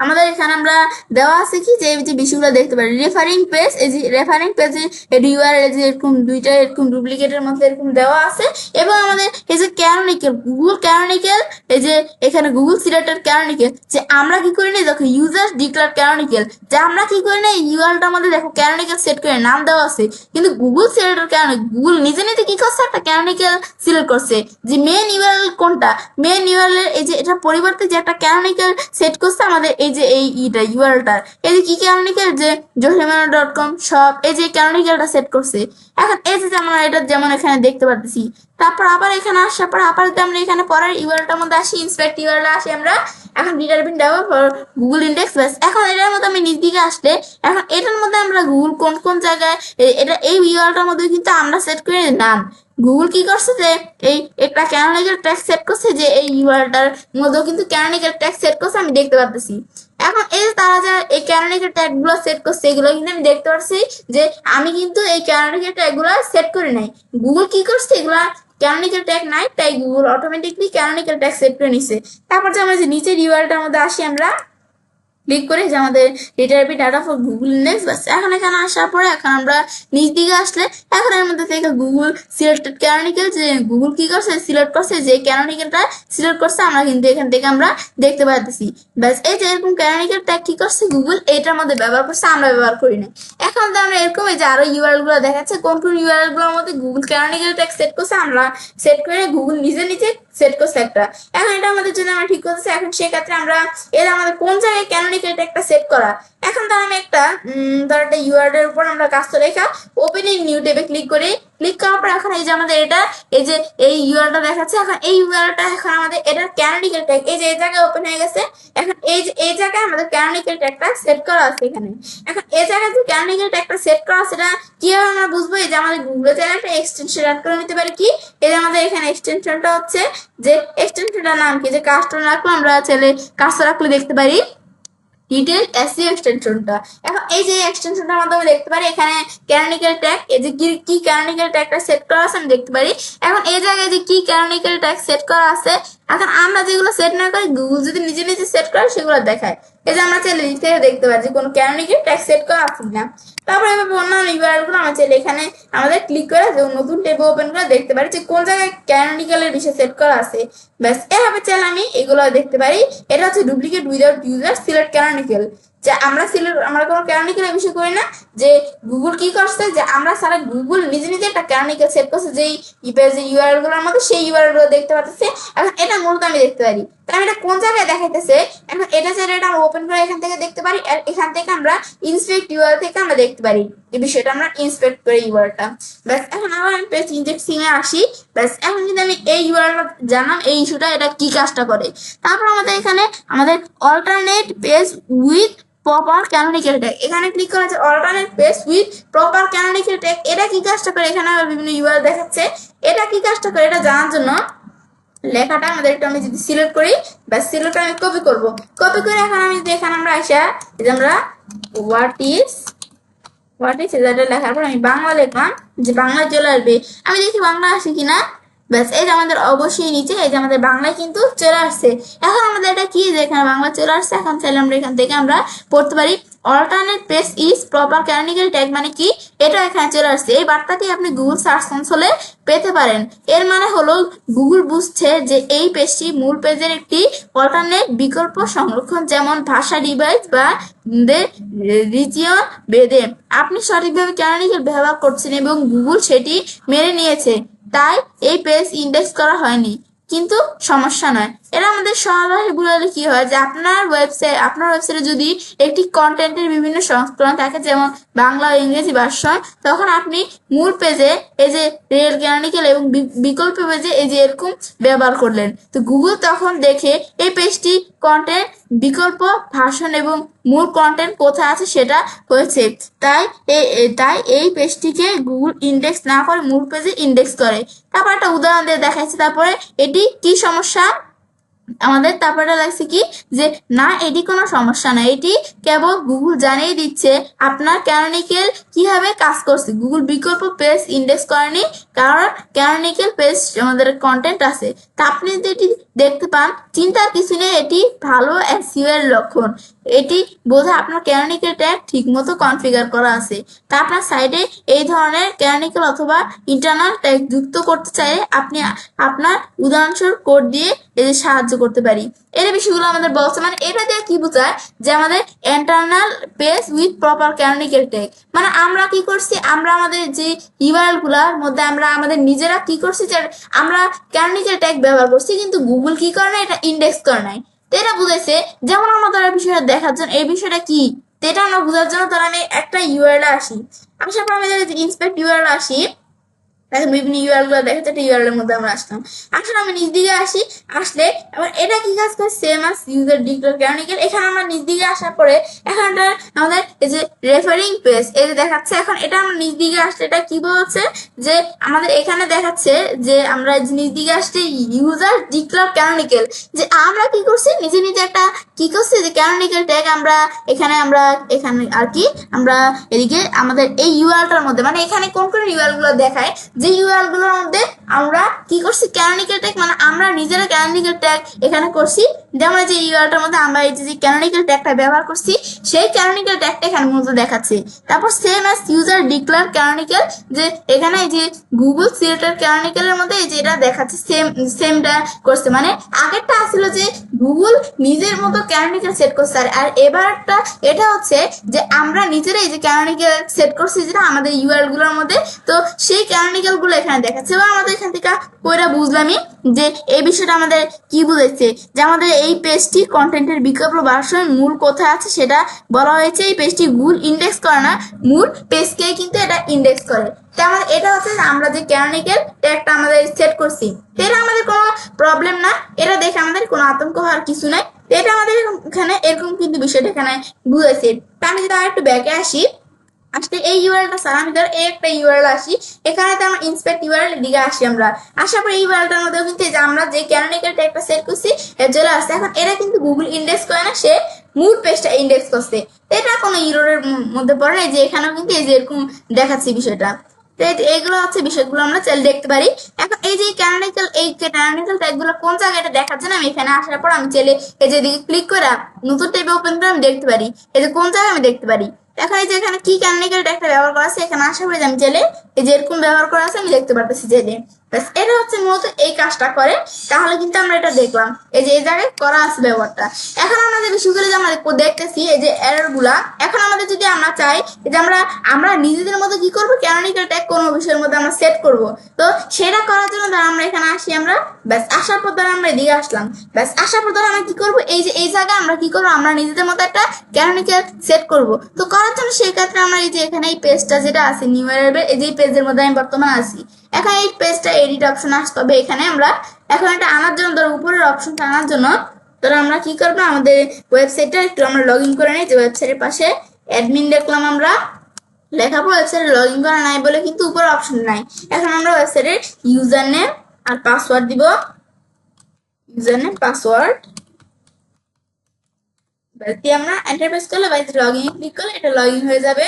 আমাদের এখানে আমরা দেওয়া আছে কি যে বিষয়গুলো দেখতে পারি রেফারিং পেজ এই যে রেফারিং পেজে ইউআরএল যে এরকম দুইটা এরকম ডুপ্লিকেটের মধ্যে এরকম দেওয়া আছে এবং আমাদের এই যে ক্যানোনিক্যাল গুগল ক্যানোনিক্যাল এই যে এখানে গুগল সিলেক্টেড ক্যানোনিক্যাল যে আমরা কি করি না দেখো ইউজার ডিক্লেয়ার ক্যানোনিক্যাল যে আমরা কি করি না ইউআরএলটার মধ্যে দেখো ক্যানোনিক্যাল সেট করে নাম দেওয়া আছে কিন্তু গুগল সিলেক্টেড ক্যানোনিক্যাল গুগল নিজে নিজে কি করছে একটা ক্যানোনিক্যাল সিলেক্ট করছে যে মেন ইউআরএল কোনটা মেন ইউআরএল এই যে এটা পরিবর্তে যে একটা ক্যানোনিক্যাল সেট করছে আমাদের এই যে এই ইউআরএলটা এই যে কি ক্যানোনিক্যাল যে johemano.com সব এই যে ক্যানোনিক্যালটা সেট করছে এখন এই যে আমরা এটা যেমন এখানে দেখতে পাচ্ছি তারপর আবার এখানে আসার পর আবার যদি আমরা এখানে পরের ইউআরএলটার মধ্যে আসি ইন্সপেক্ট ইউআরএল আসি আমরা এখন ডিটারমিন দেওয়া ফর গুগল ইন্ডেক্স ব্যাস এখন এটার মধ্যে আমি নিচ দিকে আসলে এখন এটার মধ্যে আমরা গুগল কোন কোন জায়গায় এটা এই ইউআরএলটার মধ্যে কিন্তু আমরা সেট করে নাম গুগল কি করছে যে এই একটা ক্যানোনিক্যাল ট্যাগ সেট করছে যে এই ইউআরএলটার মধ্যেও কিন্তু ক্যানোনিক্যাল ট্যাগ সেট করছে আমি দেখতে পাচ্ছি এখন এই যে তারা যা এই ক্যানোনিক্যাল ট্যাগ গুলো সেট করছে এগুলো কিন্তু আমি দেখতে পাচ্ছি যে আমি কিন্তু এই ক্যানোনিক্যাল ট্যাগ গুলো সেট করি নাই গুগল কি করছে এগুলা ক্যানোনিক্যাল ট্যাগ নাই তাই Google automatically canonical tag set করে নিছে তারপর যে আমরা যে নিচের ইউআরএলটার মধ্যে আসি আমরা ক্লিক করে যে আমাদের রিটার্বি ডাটা ফর গুগল ইন্ডেক্স বাস এখন এখানে আসার পরে এখন আমরা নিচ দিকে আসলে এখন এর মধ্যে থেকে গুগল সিলেক্টেড ক্যানোনিক্যাল যে গুগল কি করছে সিলেক্ট করছে যে ক্যানোনিক্যালটা সিলেক্ট করছে আমরা কিন্তু এখান থেকে আমরা দেখতে পাচ্ছি ব্যাস এই যে এরকম ক্যানোনিক্যাল ট্যাগ কি করছে গুগল এটার মধ্যে ব্যবহার করছে আমরা ব্যবহার করি না এখন তো আমরা এরকম এই যে আরো ইউআরএল গুলো দেখাচ্ছে কোন কোন ইউআরএল গুলোর মধ্যে গুগল ক্যানোনিক্যাল ট্যাগ সেট করছে আমরা সেট করে গুগল নিজে নিজে সেট করছে একটা এখন এটা আমাদের জন্য আমরা ঠিক করতেছি এখন সেক্ষেত্রে আমরা এর আমাদের কোন জায়গায় ক্যানোনিক্যাল ট্যাগটা সেট করা এখন তো আমি একটা ধর একটা ইউআরএল এর উপর আমরা কাজটা রেখা ওপেনিং নিউ ট্যাবে ক্লিক করি ক্লিক করার পর এখন এই যে আমাদের এটা এই যে এই ইউআরএলটা দেখাচ্ছে এখন এই ইউআরএলটা এখন আমাদের এটা ক্যানোনিক্যাল ট্যাগ এই যে এই জায়গায় ওপেন হয়ে গেছে এখন এই যে এই জায়গায় আমাদের ক্যানোনিক্যাল ট্যাগটা সেট করা আছে এখানে এখন এই জায়গায় যে ক্যানোনিক্যাল ট্যাগটা সেট করা আছে সেটা কিভাবে আমরা বুঝবো এই যে আমাদের গুগল জায়গায় একটা এক্সটেনশন অ্যাড করে নিতে পারি কি এই যে আমাদের এখানে এক্সটেনশনটা হচ্ছে যে এক্সটেনশনটার নাম কি যে কাস্টম রাখলে আমরা চাইলে কাস্টম রাখলে দেখতে পারি ডিটেল এসইও এক্সটেনশনটা। এখন এই যে এক্সটেনশনটার মাধ্যমে দেখতে পারি এখানে ক্যানোনিক্যাল ট্যাগ, এই যে কি ক্যানোনিক্যাল ট্যাগটা সেট করা আছে আমি দেখতে পারি। এখন এই জায়গায় যে কি ক্যানোনিক্যাল ট্যাগ সেট করা আছে, এখন আমরা যেগুলো সেট না করি গুগল যদি নিজে নিজে সেট করে সেগুলো দেখায়। এই যে আমরা চাইলে থেকে দেখতে পারি যে কোনো ক্যানোনিক্যাল ট্যাগ সেট করা আছে কিনা। তারপরে এভাবে অন্যান্য ইউআরএলগুলো আমরা চাইলে এখানে আমাদের ক্লিক করে যে নতুন ট্যাব ওপেন করে দেখতে পারি যে কোন জায়গায় ক্যানোনিক্যালের বিষয়ে সেট করা আছে। ব্যাস এভাবে চাইলে আমি এগুলো দেখতে পারি। এটা হচ্ছে duplicate without user select canonical. যে আমরা কোনো ক্যানোনিক্যালের বিষয় করি না, যে গুগল কি করছে যে আমরা সারা গুগল নিজে নিজে একটা ক্যানোনিক্যাল সেট করছে যেই পেজে ইউআরএল গুলোর মধ্যে, সেই ইউআরএল গুলো দেখতে পাচ্ছে। এখন এটা মূলত আমি দেখতে পারি, তাই আমি এটা কোন জায়গায় দেখাইতেছে। এখন এটা চাইলে এটা আমরা ওপেন করে এখান থেকে দেখতে পারি, আর এখান থেকে আমরা ইন্সপেক্ট ইউআরএল থেকে আমরা দেখতে পারি এই বিষয়টা, আমরা ইন্সপেক্ট করি ইউআরএলটা। ব্যাস এখন আবার আমি পেজ ইন্ডেক্সিংয়ে আসি। ব্যাস এখন যদি আমি এই ইউআরএল জানাম এই ইস্যুটা এটা কি কাজটা করে, তারপর আমাদের এখানে আমাদের alternate page with proper canonical tag, এখানে ক্লিক করা আছে alternate page with proper canonical tag. এটা কি কাজটা করে, এখানে আবার বিভিন্ন ইউআরএল দেখাচ্ছে। এটা কি কাজটা করে এটা জানার জন্য লেখাটা আমাদের একটু আমি যদি সিলেক্ট করি, বা সিলেক্ট করে আমি কপি করব। কপি করে এখন আমি যদি এখানে আমরা আসা যে আমরা হোয়াট ইজ এটা লেখার পর আমি বাংলা লিখলাম, যে বাংলা চলে আসবে। আমি দেখি বাংলা আসে কিনা। ব্যাস এই যে আমাদের অবশ্যই নিচে এই যে আমাদের বাংলায় কিন্তু চলে আসছে। এখন আমাদের এটা কি যে এখানে বাংলা চলে আসছে। এখন চাইলে আমরা এখান থেকে আমরা পড়তে পারি alternate page is proper canonical tag মানে কি, এটা এখানে চলে আসছে। এই বার্তাটি আপনি গুগল সার্চ কনসোলে পেতে পারেন। এর মানে হলো গুগল বুঝছে যে এই পেজটি মূল পেজের একটি অল্টারনেট বিকল্প সংরক্ষণ, যেমন ভাষা ডিভাইস বা রিজিয়ন বেদে আপনি সঠিকভাবে ক্যানোনিক্যাল ব্যবহার করছেন এবং গুগল সেটি মেনে নিয়েছে, তাই এই পেজ ইন্ডেক্স করা হয়নি। কিন্তু সমস্যা নয়, এরা আমাদের সহজ ভাষায় বলে কি হয় যে আপনার ওয়েবসাইটে যদি একটি কন্টেন্টের বিভিন্ন সংস্করণ থাকে, যেমন বাংলা ও ইংরেজি ভার্সন, তখন আপনি মূল পেজে এই যে রিয়েল ক্যানোনিক্যাল এবং বিকল্প পেজে এই যে এরকম ব্যবহার করলেন, তো গুগল তখন দেখে এই পেজটি কন্টেন্ট বিকল্প ভার্সন এবং মূল কন্টেন্ট কোথায় আছে সেটা হয়েছে, তাই এই পেজটিকে গুগল ইন্ডেক্স না করে মূল পেজে ইন্ডেক্স করে। তারপর একটা উদাহরণ দিয়ে দেখাচ্ছি। তারপরে এটি কি সমস্যা আমাদের, তারপরে লাগছে কি যে না এটি কোনো সমস্যা না, এটি কেবল গুগল জানিয়ে দিচ্ছে আপনার ক্যানোনিক্যাল কিভাবে কাজ করছে। গুগল বিকল্প পেজ ইন্ডেক্স করেনি কারণ ক্যানোনিক্যাল পেজ আমাদের কন্টেন্ট আছে। তা আপনি যদি এটি দেখতে পান চিন্তার কিছু নেই, এটি ভালো এসইও এর লক্ষণ। এটি বোধ আপনার ক্যানোনিক্যাল ট্যাগ ঠিক মতো কনফিগার করা আছে। তা আপনার সাইডে এই ধরনের ক্যানোনিক্যাল অথবা ইন্টারনাল ট্যাগ যুক্ত করতে চাইলে আপনি আপনার উদাহরণস্বরূপ কোড দিয়ে এদের সাহায্য করতে পারি। এর বিষয়গুলো আমাদের বলছে, মানে এটা দিয়ে কি বোঝায় যে আমাদের internal page with proper canonical tag, মানে আমরা কি করছি, আমরা আমাদের যে ইউআরএল গুলার মধ্যে আমরা আমাদের নিজেরা কি করছি যে আমরা ক্যানোনিক্যাল ট্যাগ ব্যবহার করছি, কিন্তু গুগল কি করে না এটা ইন্ডেক্স করে নাই। তো এটা বুঝেছে। যেমন আমাদের এই বিষয়টা দেখার জন্য এই বিষয়টা কি এটা আমরা বোঝার জন্য তাহলে আমি একটা ইউআরএল আসি, আসার পর আমি ইন্সপেক্ট ইউআরএল আসি। দেখেন বিভিন্ন ইউআরএল গুলো দেখা যাচ্ছে, ইউআরএল এর মধ্যে আমরা আসলাম। আসলে আমি নিজ দিকে আসি, আসলে এবার এটা কি কাজ করে সেম আস ইউজার ডিক্লেয়ার ক্যানোনিক্যাল। এখানে আমরা নিজ দিকে আসার পরে এখানটা আমাদের এই যে রেফারিং পেজ এই যে দেখাচ্ছে। এখন এটা আমরা নিজ দিকে আসলে এটা কি বলছে যে আমাদের এখানে দেখাচ্ছে যে আমরা নিজ দিকে আসলে ইউজার ডিক্লেয়ার ক্যানোনিক্যাল, যে আমরা কি করছি নিজে নিজে একটা কি করছি যে ক্যানোনিক্যাল ট্যাগ আমরা এখানে আর কি আমরা এদিকে আমাদের এই ইউআরএলটার মধ্যে, মানে এখানে কোন কোন ইউআরএল গুলো দেখায় যে ইউআরএল গুলোর মধ্যে আমরা কি করছি ক্যানোনিক্যাল ট্যাগ, মানে আমরা নিজেরা ক্যানোনিক্যাল ট্যাগ এখানে করছি। যেমন যে ইউআরএলটার মধ্যে আমরা এই যে ক্যানোনিক্যাল ট্যাগটা ব্যবহার করছি সেই ক্যানোনিক্যাল ট্যাগটা এখানে মূলত দেখাচ্ছে। তারপর same as user declare canonical, যে এখানে এই যে গুগল সিলেক্টেড ক্যানোনিক্যালের মধ্যে এই যে এটা দেখাচ্ছে সেমটা করছে, মানে আগেরটা আসছিল যে গুগল নিজের মতো ক্যানোনিক্যাল সেট করছে, আর এবারটা এটা হচ্ছে যে আমরা নিজেরাই এই যে ক্যানোনিক্যাল সেট করছি যেটা আমাদের ইউআরএল গুলোর মধ্যে, তো সেই ক্যানোনিক্যাল গুলো এখানে দেখাচ্ছে। এবং আমাদের এখান থেকে ওইটা বুঝলামই যে এই বিষয়টা আমাদের কি বুঝাইছে যে আমাদের এই পেজটি কন্টেন্টের বিকল্প ভার্সন মূল কোথায় আছে সেটা বলা হয়েছে। এই পেজটি গুগল ইন্ডেক্স করে না, মূল পেজকে কিন্তু এটা ইন্ডেক্স করে। তো আমাদের এটা হচ্ছে আমরা যে ক্যানোনিক্যাল ট্যাগটা আমাদের সেট করছি এটা আমাদের কোনো প্রবলেম না, এটা দেখে আমাদের কোনো আতঙ্ক হওয়ার কিছু নাই। এটা আমাদের এখানে এরকম কিন্তু বিষয়টা এখানে বুঝাইছে। তা আমি যদি আর একটু ব্যাকে আসি, আসলে এই ইউআরএলটা স্যার আমি ধর এই একটা ইউআরএল আসি, এখানে তো আমরা ইন্সপেক্ট ইউআরএল দিকে আসি। আমরা আসার পর এই ইউআরএলটার মধ্যে কিন্তু যে আমরা যে ক্যানোনিক্যাল ট্যাগটা সেট করছি এর চলে আসছে। এখন এটা কিন্তু গুগল ইন্ডেক্স করে না, সে মূল পেজটা ইন্ডেক্স করছে। এটা কোনো ইররের মধ্যে পড়ে না, যে এখানেও কিন্তু এই যে এরকম দেখাচ্ছে বিষয়টা। তো এইগুলো হচ্ছে বিষয়গুলো আমরা চাইলে দেখতে পারি। এখন এই যে ক্যানোনিক্যাল ট্যাগগুলো কোন জায়গাটা দেখাচ্ছে না, আমি এখানে আসার পর আমি চাইলে এই যে দিকে ক্লিক করে নতুন ট্যাবে ওপেন করে আমি দেখতে পারি এই যে কোন জায়গায় আমি দেখতে পারি। এখন এই যে এখানে কি ক্যানোনিক্যাল ট্যাগটা ব্যবহার করা আছে, এখানে আসার পরে আমি চাইলে এই যে এরকম ব্যবহার করা আছে আমি দেখতে পারতেছি যে এটা হচ্ছে মূলত এই কাজটা করে। তাহলে কিন্তু আমরা এটা দেখলাম এই যে এই জায়গায় করা আছে ব্যবহারটা। এখন আমরা যে বিষয়গুলো যে আমরা দেখতেছি এই যে এরর গুলা, এখন আমাদের যদি আমরা চাই যে আমরা নিজেদের মধ্যে কি করবো, ক্যানোনিক্যাল ট্যাগ কোনো বিষয়ের মধ্যে আমরা সেট করব। তো সেটা করার জন্য ধর আমরা এখানে আসি, আমরা ব্যাস আসার পর ধর আমরা এদিকে আসলাম, ব্যাস আসার পর ধর আমরা কি করবো, এই যে এই জায়গায় আমরা কি করবো, আমরা নিজেদের মধ্যে একটা ক্যানোনিক্যাল সেট করব। তো করার জন্য সেই ক্ষেত্রে আমরা এই যে এখানে এই পেজটা যেটা আছে নিউ ভ্যারিয়েবল, এই যে পেজের মধ্যে আমি বর্তমানে আছি। এখন এই পেজটা এডিট অপশন আসতে হবে এখানে। আমরা এখন এটা আনার জন্য ধর উপরের অপশনটা আনার জন্য ধর আমরা কি করবো, আমাদের ওয়েবসাইটটা একটু আমরা লগ ইন করে নিই। যে ওয়েবসাইটের পাশে অ্যাডমিন দেখলাম, আমরা লেখাবো ওয়েবসাইটে লগ ইন করা নাই বলে কিন্তু উপরে অপশন নাই। এখন আমরা ওয়েবসাইটের ইউজার নেম আর পাসওয়ার্ড দিব, ইউজার নেম পাসওয়ার্ড দিয়ে আমরা এন্টার প্রেস করলে বা লগ ইন ক্লিক করলে এটা লগ ইন হয়ে যাবে।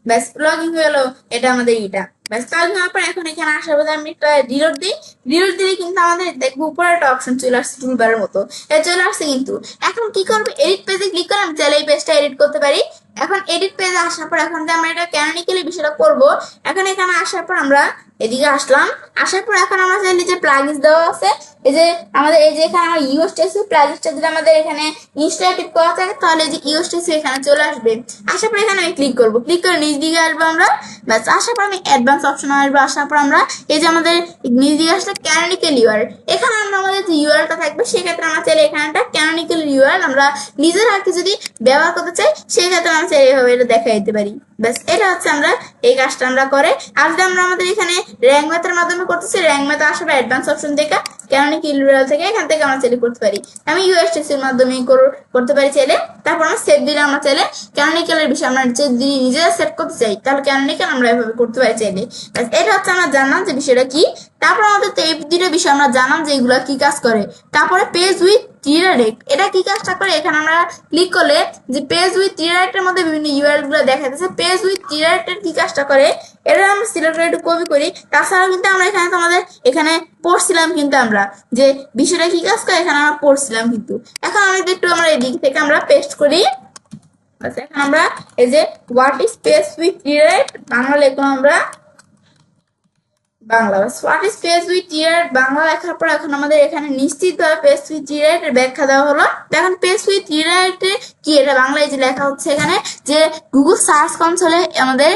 ব্যাস লগ ইন হয়ে গেলো, এটা আমাদের এটা। ব্যাস লগ ইন হওয়ার পর এখন এখানে আসার পর আমি একটা রিলোড দিই, রিলোড দিলে কিন্তু আমাদের দেখবো উপরে একটা অপশন চলে আসছে টুলবারের মতো, এটা চলে আসছে। কিন্তু এখন কি করবে, এডিট পেজে ক্লিক করে আমি চাইলে এই পেজটা এডিট করতে পারি। এখন এডিট পেজে আসার পর এখন যে আমরা এটা ক্যানোনিক্যালি বিষয়টা করবো, এখন এখানে আসার পর আমরা এদিকে আসলাম। আসার পর এখন আমরা চাইলে যে প্লাগইনস দেওয়া আছে, এই যে আমাদের এই যে এখানে আমরা ইউএসটিসি প্লাগইনসটা যদি আমাদের এখানে ইনস্টলেটেড করা থাকে তাহলে এই যে ইউএসটিসি এখানে চলে আসবে। আসার পর এখানে আমি ক্লিক করবো, ক্লিক করে নিচ দিকে আসবো আমরা। ব্যাস আসার পর আমি অ্যাডভান্স অপশন আসবো। আসার পর আমরা এই যে আমাদের নিচ দিকে আসলে ক্যানোনিক্যাল ইউআরএল, এখানে আমরা আমাদের যে ইউআরএলটা থাকবে সেক্ষেত্রে আমরা চাইলে এখানে একটা ক্যানোনিক্যাল ইউআরএল আমরা নিজের আর কি যদি ব্যবহার করতে চাই সেই ক্ষেত্রে আমরা চাইলে এভাবে এটা দেখা দিতে পারি। ব্যাস এটা হচ্ছে আমরা এই কাজটা আমরা করে। আর যদি আমরা আমাদের এখানে র্যাঙ্ক ম্যাথের মাধ্যমে করতেছি, র্যাঙ্ক ম্যাথ আসবে অ্যাডভান্স অপশন থেকে ক্যানোনিক্যাল ইউআরএল থেকে, এখান থেকে আমরা চাইলে করতে পারি। আমি ইউএসটিসির মাধ্যমে করতে পারি চাইলে। তারপর আমরা সেভ দিলে আমরা চাইলে ক্যানোনিক্যালের বিষয় আমরা যদি নিজেরা সেট করতে চাই তাহলে ক্যানোনিক্যাল আমরা এভাবে করতে পারি চাইলে। এটা হচ্ছে আমরা জানলাম যে বিষয়টা কি। তারপর আমাদের এই দুটো বিষয় আমরা জানলাম যে এগুলা কি কাজ করে। তারপরে পেজ উইথ রিডাইরেক্ট, এটা কি কাজটা করে, এখানে আমরা ক্লিক করলে যে পেজ উইথ রিডাইরেক্টের মধ্যে বিভিন্ন ইউআরএল গুলো দেখা যাচ্ছে। পেজ উইথ রিডাইরেক্টের কি কাজটা করে, এটা আমরা সিলেক্ট করে একটু কপি করি। তাছাড়াও কিন্তু আমরা এখানে তোমাদের এখানে পড়ছিলাম কিন্তু আমরা যে বিষয়টা কি কাজ করে এখানে আমরা পড়ছিলাম কিন্তু। এখন আমি একটু আমরা এদিক থেকে আমরা পেস্ট করি। এখন আমরা এই যে what is page with redirect Bangla লিখলাম আমরা Bangla. What is page with redirect Bangla লেখার পর এখন আমাদের এখানে নিশ্চিতভাবে পেজ উইথ রিডাইরেক্ট এর ব্যাখ্যা দেওয়া হলো। এখন পেজ উইথ রিডাইরেক্ট কি, এটা বাংলায় যে লেখা হচ্ছে এখানে যে গুগল সার্চ কনসোলে আমাদের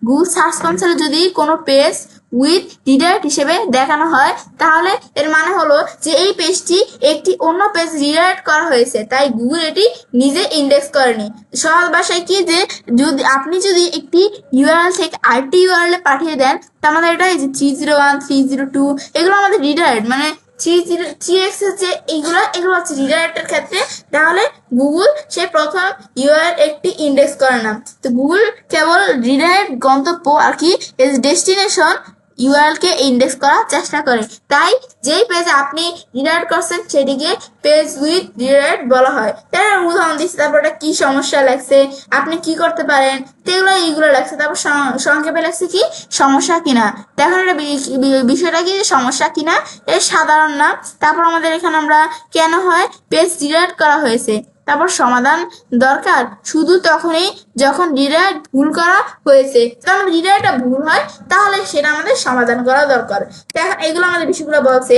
গুগল সার্চ কনসোলে যদি কোনো পেজ উইথ রিডাইরেক্ট হিসেবে দেখানো হয় তাহলে এর মানে হলো যে এই পেজটি একটি অন্য পেজ রিডাইরেক্ট করা হয়েছে, তাই গুগল এটি নিজে ইন্ডেক্স করেনি। সহজ ভাষায় কি, যে যদি আপনি যদি একটি ইউআরএল থেকে আরেকটি ইউআরএল এ পাঠিয়ে দেন তার মানে এটা এই যে 301 302 এগুলো আমাদের রিডাইরেক্ট, মানে 3x যে এগুলো হচ্ছে রিডাইরেক্টের ক্ষেত্রে, তাহলে গুগল সে প্রথম ইউআরএল একটি ইন্ডেক্স করে না। তো গুগল কেবল রিডাইরেক্ট গন্তব্য আর কি ডেস্টিনেশন ইউআরএল কে ইন্ডেক্স করার চেষ্টা করে। তাই যেই পেজে আপনি রিডাইরেক্ট করছেন সেটিকে পেজ উইথ রিডাইরেক্ট বলা হয়। তার উদাহরণ দিচ্ছি, তারপর এটা কি সমস্যা লাগছে, আপনি কি করতে পারেন, তো এইগুলো লাগছে। তারপর সংক্ষেপে লাগছে কি সমস্যা কিনা। দেখেন এটা বিষয়টা কি সমস্যা কিনা, এর সাধারণ নাম। তারপর আমাদের এখানে আমরা কেন হয় পেজ রিডাইরেক্ট করা হয়েছে, তারপর সমাধান দরকার শুধু তখনই যখন রিডাইরেক্ট ভুল করা হয়েছে। কারণ রিডাইরেক্টটা ভুল হয় তাহলে সেটা আমাদের সমাধান করা দরকার। তো এখন এগুলো আমাদের বিষয়গুলো বলছে,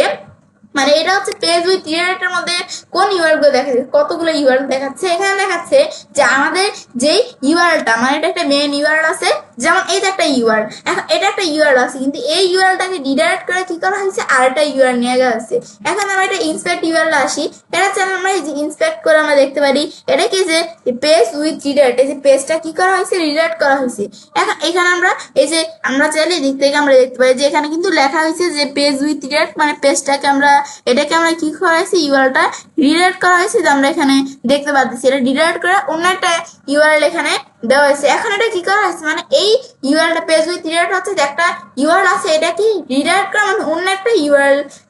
মানে এটা হচ্ছে পেজ উইথ রিডাইরেক্টের মধ্যে কোন ইউআরএল গুলো দেখাচ্ছে, কতগুলো ইউআরএল দেখাচ্ছে। এখানে দেখাচ্ছে যে আমাদের যেই ইউআরএলটা, মানে এটা একটা মেইন ইউআরএল আছে, যেমন এইটা একটা ইউআরএল, এখন এটা একটা ইউআরএল আছে কিন্তু এই ইউআরএলটাকে রিডাইরেক্ট করে কি করা হয়েছে আরেকটা ইউআরএল নিয়ে গেছে। এখন আমরা এটা ইন্সপেক্ট ইউআরএল আসি, এটা চ্যানেল আমরা এই যে ইন্সপেক্ট করে আমরা দেখতে পারি এটা কি যে পেজ উইথ রিডাইরেক্ট, এই যে পেজটা কি করা হয়েছে রিডাইরেক্ট করা হয়েছে। এখন এখানে আমরা এই যে আমরা চাইলে দিক থেকে আমরা দেখতে পারি যে এখানে কিন্তু লেখা হয়েছে যে পেজ উইথ রিডাইরেক্ট, মানে পেজটাকে আমরা এটাকে আমরা কি করা হয়েছে ইউআরএলটা রিডাইরেক্ট করা হয়েছে, যে আমরা এখানে দেখতে পাচ্ছি এটা রিডাইরেক্ট করে অন্য একটা ইউআরএল এখানে দেওয়া হয়েছে। এখন এটা কি করা হয়েছে, মানে এই ইউআরএলটা পেজ উইথ রিডাইরেক্ট হচ্ছে যে একটা ইউআরএল আছে, এটা কি রিডাইরেক্ট করা মানে অন্য একটা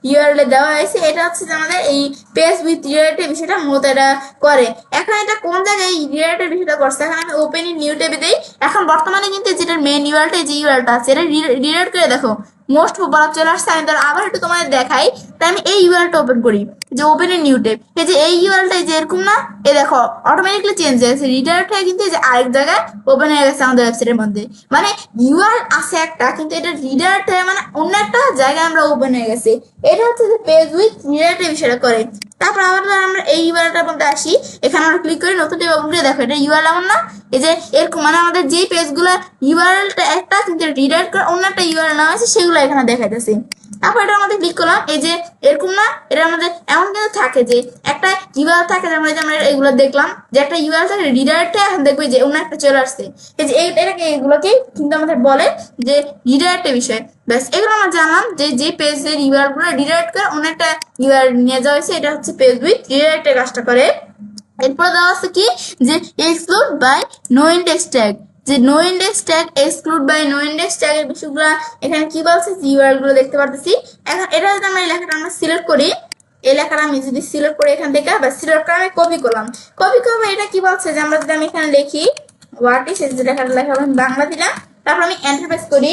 ইউআরএল দেওয়া হয়েছে। এটা হচ্ছে যে আমাদের এই পেজ উইথ রিডাইরেক্টের বিষয়টা মূলত এটা করে। এখন এটা কোন জায়গায় রিডাইরেক্টের বিষয়টা করছে, এখন আমি ওপেন ইন নিউ ট্যাবে দেই। এখন বর্তমানে কিন্তু যেটা মেন ইউআরএলটা, যে ইউআরএলটা আছে এটা রিডাইরেক্ট করে দেখো মোস্ট পপুলার চলে আসছে। আমি তার আবার একটু তোমাদের দেখাই। তাই আমি এই ইউআরএলটা ওপেন করি, যে ওপেন ইন নিউ ট্যাব। এই যে এই ইউআরএলটা যে এরকম না, এই দেখো অটোমেটিকলি চেঞ্জ হয়ে গেছে, রিডাইরেক্ট হয়ে কিন্তু এই যে আরেক জায়গায় ওপেন হয়ে গেছে আমাদের ওয়েবসাইটের মধ্যে। মানে ইউআরএল আছে একটা, কিন্তু এটা রিডাইরেক্ট হয়ে মানে অন্য একটা জায়গায় আমরা ওপেন হয়ে গেছে। এটা হচ্ছে যে পেজ উইথ রিডাইরেক্টের বিষয়টা করে। তারপর আবার আমরা এই ইউআরএলটার মধ্যে আসি, এখানে আমরা ক্লিক করি নতুন ট্যাব ওপেন করে। দেখো এটা ইউআরএল এমন না, এই যে এরকম মানে আমাদের যে পেজগুলো ইউআরএলটা একটা কিন্তু রিডাইরেক্ট করে অন্য একটা ইউআরএল নাম আছে, সেগুলো এখানে দেখাইতেছে। তারপর এটা আমাদের ক্লিক করলাম, এই যে এরকম না, এটা আমাদের এমন কিন্তু থাকে যে একটা ইউআরএল থাকে, যেমন এই যে আমরা এগুলো দেখলাম যে একটা ইউআরএল থাকে রিডাইরেক্ট, এখন দেখবে যে অন্য একটা চলে আসছে। এই যে এটাকে এগুলোকে কিন্তু আমাদের বলে যে রিডাইরেক্টের বিষয়। ব্যাস এগুলো আমরা জানলাম যে যে পেজের ইউআরএল গুলো রিডাইরেক্ট করে অন্য একটা ইউআরএল নিয়ে যাওয়া হয়েছে, এটা হচ্ছে পেজ উইথ রিডাইরেক্টের কাজটা করে। এরপর দেওয়া আছে কি, যে exclude by no index tag, যে no index tag exclude by no index ট্যাগের বিষয়গুলো এখানে কি বলছে, যে ইউআরএল গুলো দেখতে পারতেছি। এখন এটা যদি আমরা এই লেখাটা আমরা সিলেক্ট করি, এই লেখাটা আমি যদি সিলেক্ট করি এখান থেকে, বা সিলেক্ট করে আমি কপি করলাম, কপি করবো। এটা কি বলছে যে আমরা যদি আমি এখানে লিখি হোয়াট ইজ, এই যে লেখাটা লেখা আমি বাংলা দিলাম, তারপর আমি এন্টার প্রেস করি।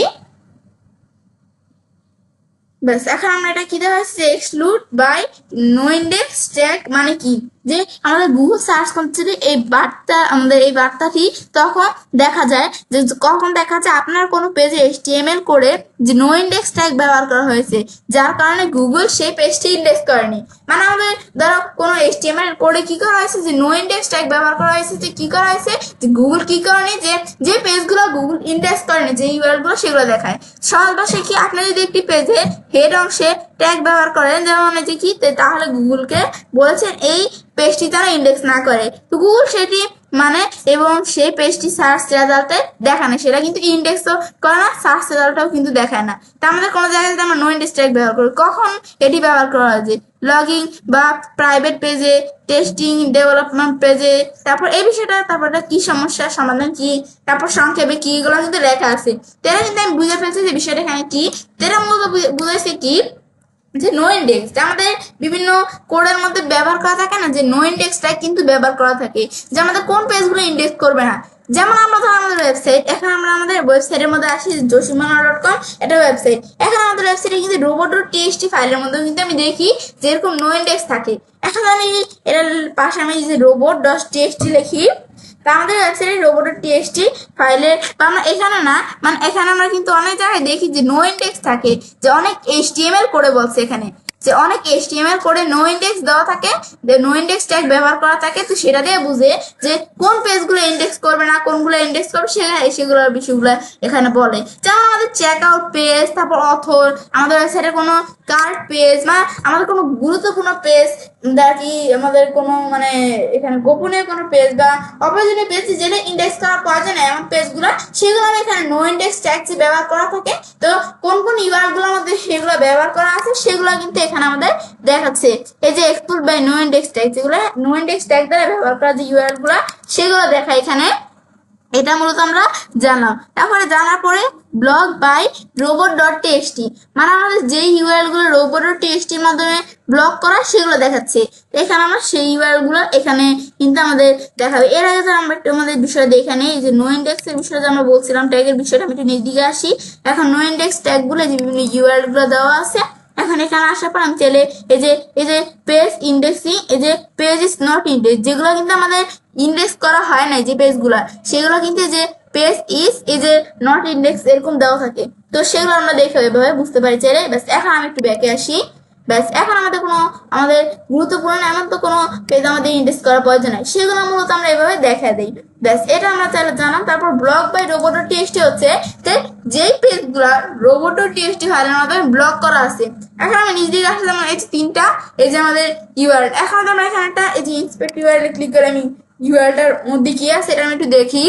ব্যাস এখন আমরা এটা কি দেওয়া হচ্ছে, exclude by no index tag মানে কি, যে আমাদের গুগল সার্চ করতে এই বার্তা, আমাদের এই বার্তাটি তখন দেখা যায় যে কখন দেখা যায় আপনার কোনো পেজে HTML করে যে নো ইনডেক্স ট্যাগ ব্যবহার করা হয়েছে, যার কারণে গুগল সেই পেজটি ইন্ডেক্স করেনি। মানে আমাদের ধরো কোনো HTML করে কি করা হয়েছে, যে নো ইনডেক্স ট্যাগ ব্যবহার করা হয়েছে, যে কি করা হয়েছে, যে গুগল কি করেনি, যে পেজগুলো গুগল ইন্ডেক্স করেনি, যে ইউআরএল গুলো সেগুলো দেখায়। সহজ ভাষায় কি, আপনি যদি একটি পেজে হেড অংশে ট্যাগ ব্যবহার করেন, যেমন যে কি, তাহলে গুগলকে বলেছেন এই পেজটি তারা ইন্ডেক্স না করে, তো গুগল সেটি মানে এবং সেই পেজটি সার্চ রেজাল্টে দেখায় না, সেটা কিন্তু ইন্ডেক্স তো করে না, সার্চ রেজাল্টটাও কিন্তু দেখায় না। তা আমাদের কোনো জায়গায় যদি আমরা নো ইনডেক্স ট্যাগ ব্যবহার করি, কখন এটি ব্যবহার করা হয়, যে লগিং বা প্রাইভেট পেজে, টেস্টিং, ডেভেলপমেন্ট পেজে, তারপর এই বিষয়টা, তারপর কি সমস্যা সমাধান কি, তারপর সংক্ষেপে কি, এগুলো কিন্তু লেখা আছে। তারা কিন্তু আমি বুঝে ফেলছি যে বিষয়টা এখানে কি, তারা মূলত বুঝাইছে কি, যে নো ইনডেক্স আমাদের বিভিন্ন কোডের মধ্যে ব্যবহার করা থাকে না, যে নো ইনডেক্সটা কিন্তু ব্যবহার করা থাকে, যে আমাদের কোন পেজগুলো ইন্ডেক্স করবে না। যেমন আমরা ধরো আমাদের ওয়েবসাইট, এখন আমরা আমাদের ওয়েবসাইটের মধ্যে আসি josimana.com, এটা ওয়েবসাইট। এখন আমাদের ওয়েবসাইটে কিন্তু robot.txt ফাইলের মধ্যে কিন্তু আমি দেখি যে এরকম নো ইনডেক্স থাকে। এখন আমি এর পাশে আমি যে robot.txt লিখি, তা আমাদের ওয়েবসাইটে robot.txt ফাইলের, বা আমরা এখানে না, মানে এখানে আমরা কিন্তু অনেক জায়গায় দেখি যে নো ইনডেক্স থাকে, যে অনেক HTML করে বলছে এখানে, যে অনেক HTML করে নো ইনডেক্স দেওয়া থাকে, যে নো ইনডেক্স ট্যাগ ব্যবহার করা থাকে। তো সেটা দিয়ে বুঝে যে কোন পেজগুলো ইন্ডেক্স করবে না, কোনগুলো ইন্ডেক্স করবে, সেগুলোর বিষয়গুলো এখানে বলে। যেমন আমাদের চেক আউট পেজ, তারপর অথর, আমাদের ওয়েবসাইটে কোনো কার্ড পেজ, বা আমাদের কোনো গুরুত্বপূর্ণ পেজ, কি আমাদের কোনো মানে এখানে গোপনীয় কোনো পেজ বা অপ্রয়োজনীয় পেজ যেটা ইন্ডেক্স করা প্রয়োজন এমন পেজগুলো, সেগুলো আমি এখানে নো ইন্ডেক্স ট্যাগ ব্যবহার করা থাকে। তো কোন কোন ইউআরএল গুলোর মধ্যে সেগুলো ব্যবহার করা আছে, সেগুলো কিন্তু এখানে আমাদের দেখাচ্ছে। এই যে exclude by no index tag, যেগুলো নো ইন্ডেক্স ট্যাগ দ্বারা ব্যবহার করা যে ইউআরএল গুলো, সেগুলো দেখায় এখানে। এটা মূলত আমরা জানলাম। তারপরে জানার পরে ব্লগ বাই robot.txt, মানে আমাদের যে ইউআরএল গুলো robot.txt এর মাধ্যমে ব্লক করা, সেগুলো দেখাচ্ছে। এখানে আমরা সেই ইউআরএল গুলো এখানে কিন্তু আমাদের দেখাবে। এর আগে আমরা একটু আমাদের বিষয় দেখে নেই, যে নো ইনডেক্স এর বিষয়ে আমরা বলছিলাম, ট্যাগের বিষয়টা আমি একটু দিকে আসি। এখন নো ইনডেক্স ট্যাগ গুলো যে বিভিন্ন ইউআরএল গুলো দেওয়া আছে, এখন এখানে আসার পর আমি চাইলে এই যে পেজ ইন্ডেক্সিং, এই যে পেজ ইজ নট ইন্ডেক্স, যেগুলো কিন্তু আমাদের ইন্ডেক্স করা হয় না, যে পেজগুলো, সেগুলো কিন্তু যে পেজ ইজ এই যে নট ইন্ডেক্স এরকম দেওয়া থাকে। তো সেগুলো আমরা দেখে এভাবে বুঝতে পারি চাইলে। ব্যাস এখন আমি একটু ব্যাকে আসি। ব্যাস এখন আমাদের গুরুত্বপূর্ণ এমন তো কোনো পেজ আমাদের ইন্ডেক্স করার প্রয়োজন নাই, সেগুলো মূলত আমরা এভাবে দেখা দিই। ব্যাস এটা আমরা চাইলে জানাম। তারপর ব্লক বাই robot.txt হচ্ছে যেই পেজগুলা robot.txt ফাইলের মাধ্যমে ব্লক করা আছে। এখন আমি নিজ দিকে আসলে এই যে তিনটা, এই যে আমাদের ইউআরএল, এখন আমরা এখানে একটা এই যে ইন্সপেক্ট ইউআরএল ক্লিক করে আমি ইউআরএলটার মধ্যে কি আছে এটা আমি একটু দেখি।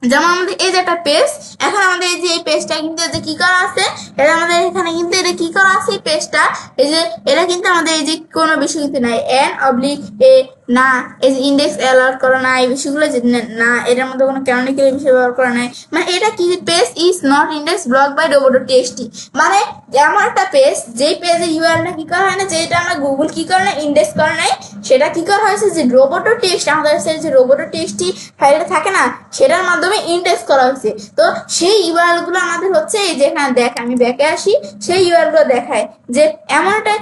যেমন আমাদের এই যে একটা পেজ, এখন আমাদের এই যে এই পেজটা কিন্তু যে কি করা আছে, এটা আমাদের এখানে কিন্তু এটা কি করা আছে, এই পেজটা এই যে এটা কিন্তু আমাদের এই যে কোনো বিষয় কিন্তু নাই, n/a না, এই যে ইন্ডেক্স অ্যালার্ট করা না, এই বিষয়গুলো যে না, এটার মধ্যে কোনো ক্যানোনিক্যাল বিষয় ব্যবহার করা নাই। মানে এটা কি, page is not index block by roboto.txt, মানে এমন একটা পেজ যেই পেজের ইউআরএলটা কি করা হয় না, যেটা আমরা গুগল কি করে না ইন্ডেক্স করে নাই, সেটা কি করা হয়েছে যে roboto.txt, আমাদের যে roboto.txt ফাইলটা থাকে না, সেটার মাধ্যমে ইন্ডেক্স করা হয়েছে। তো সেই ইউআরএল গুলো আমাদের হচ্ছে এই যেখানে দেখ, আমি ব্যাকে আসি, সেই ইউআরএল গুলো দেখায় যে এমন একটা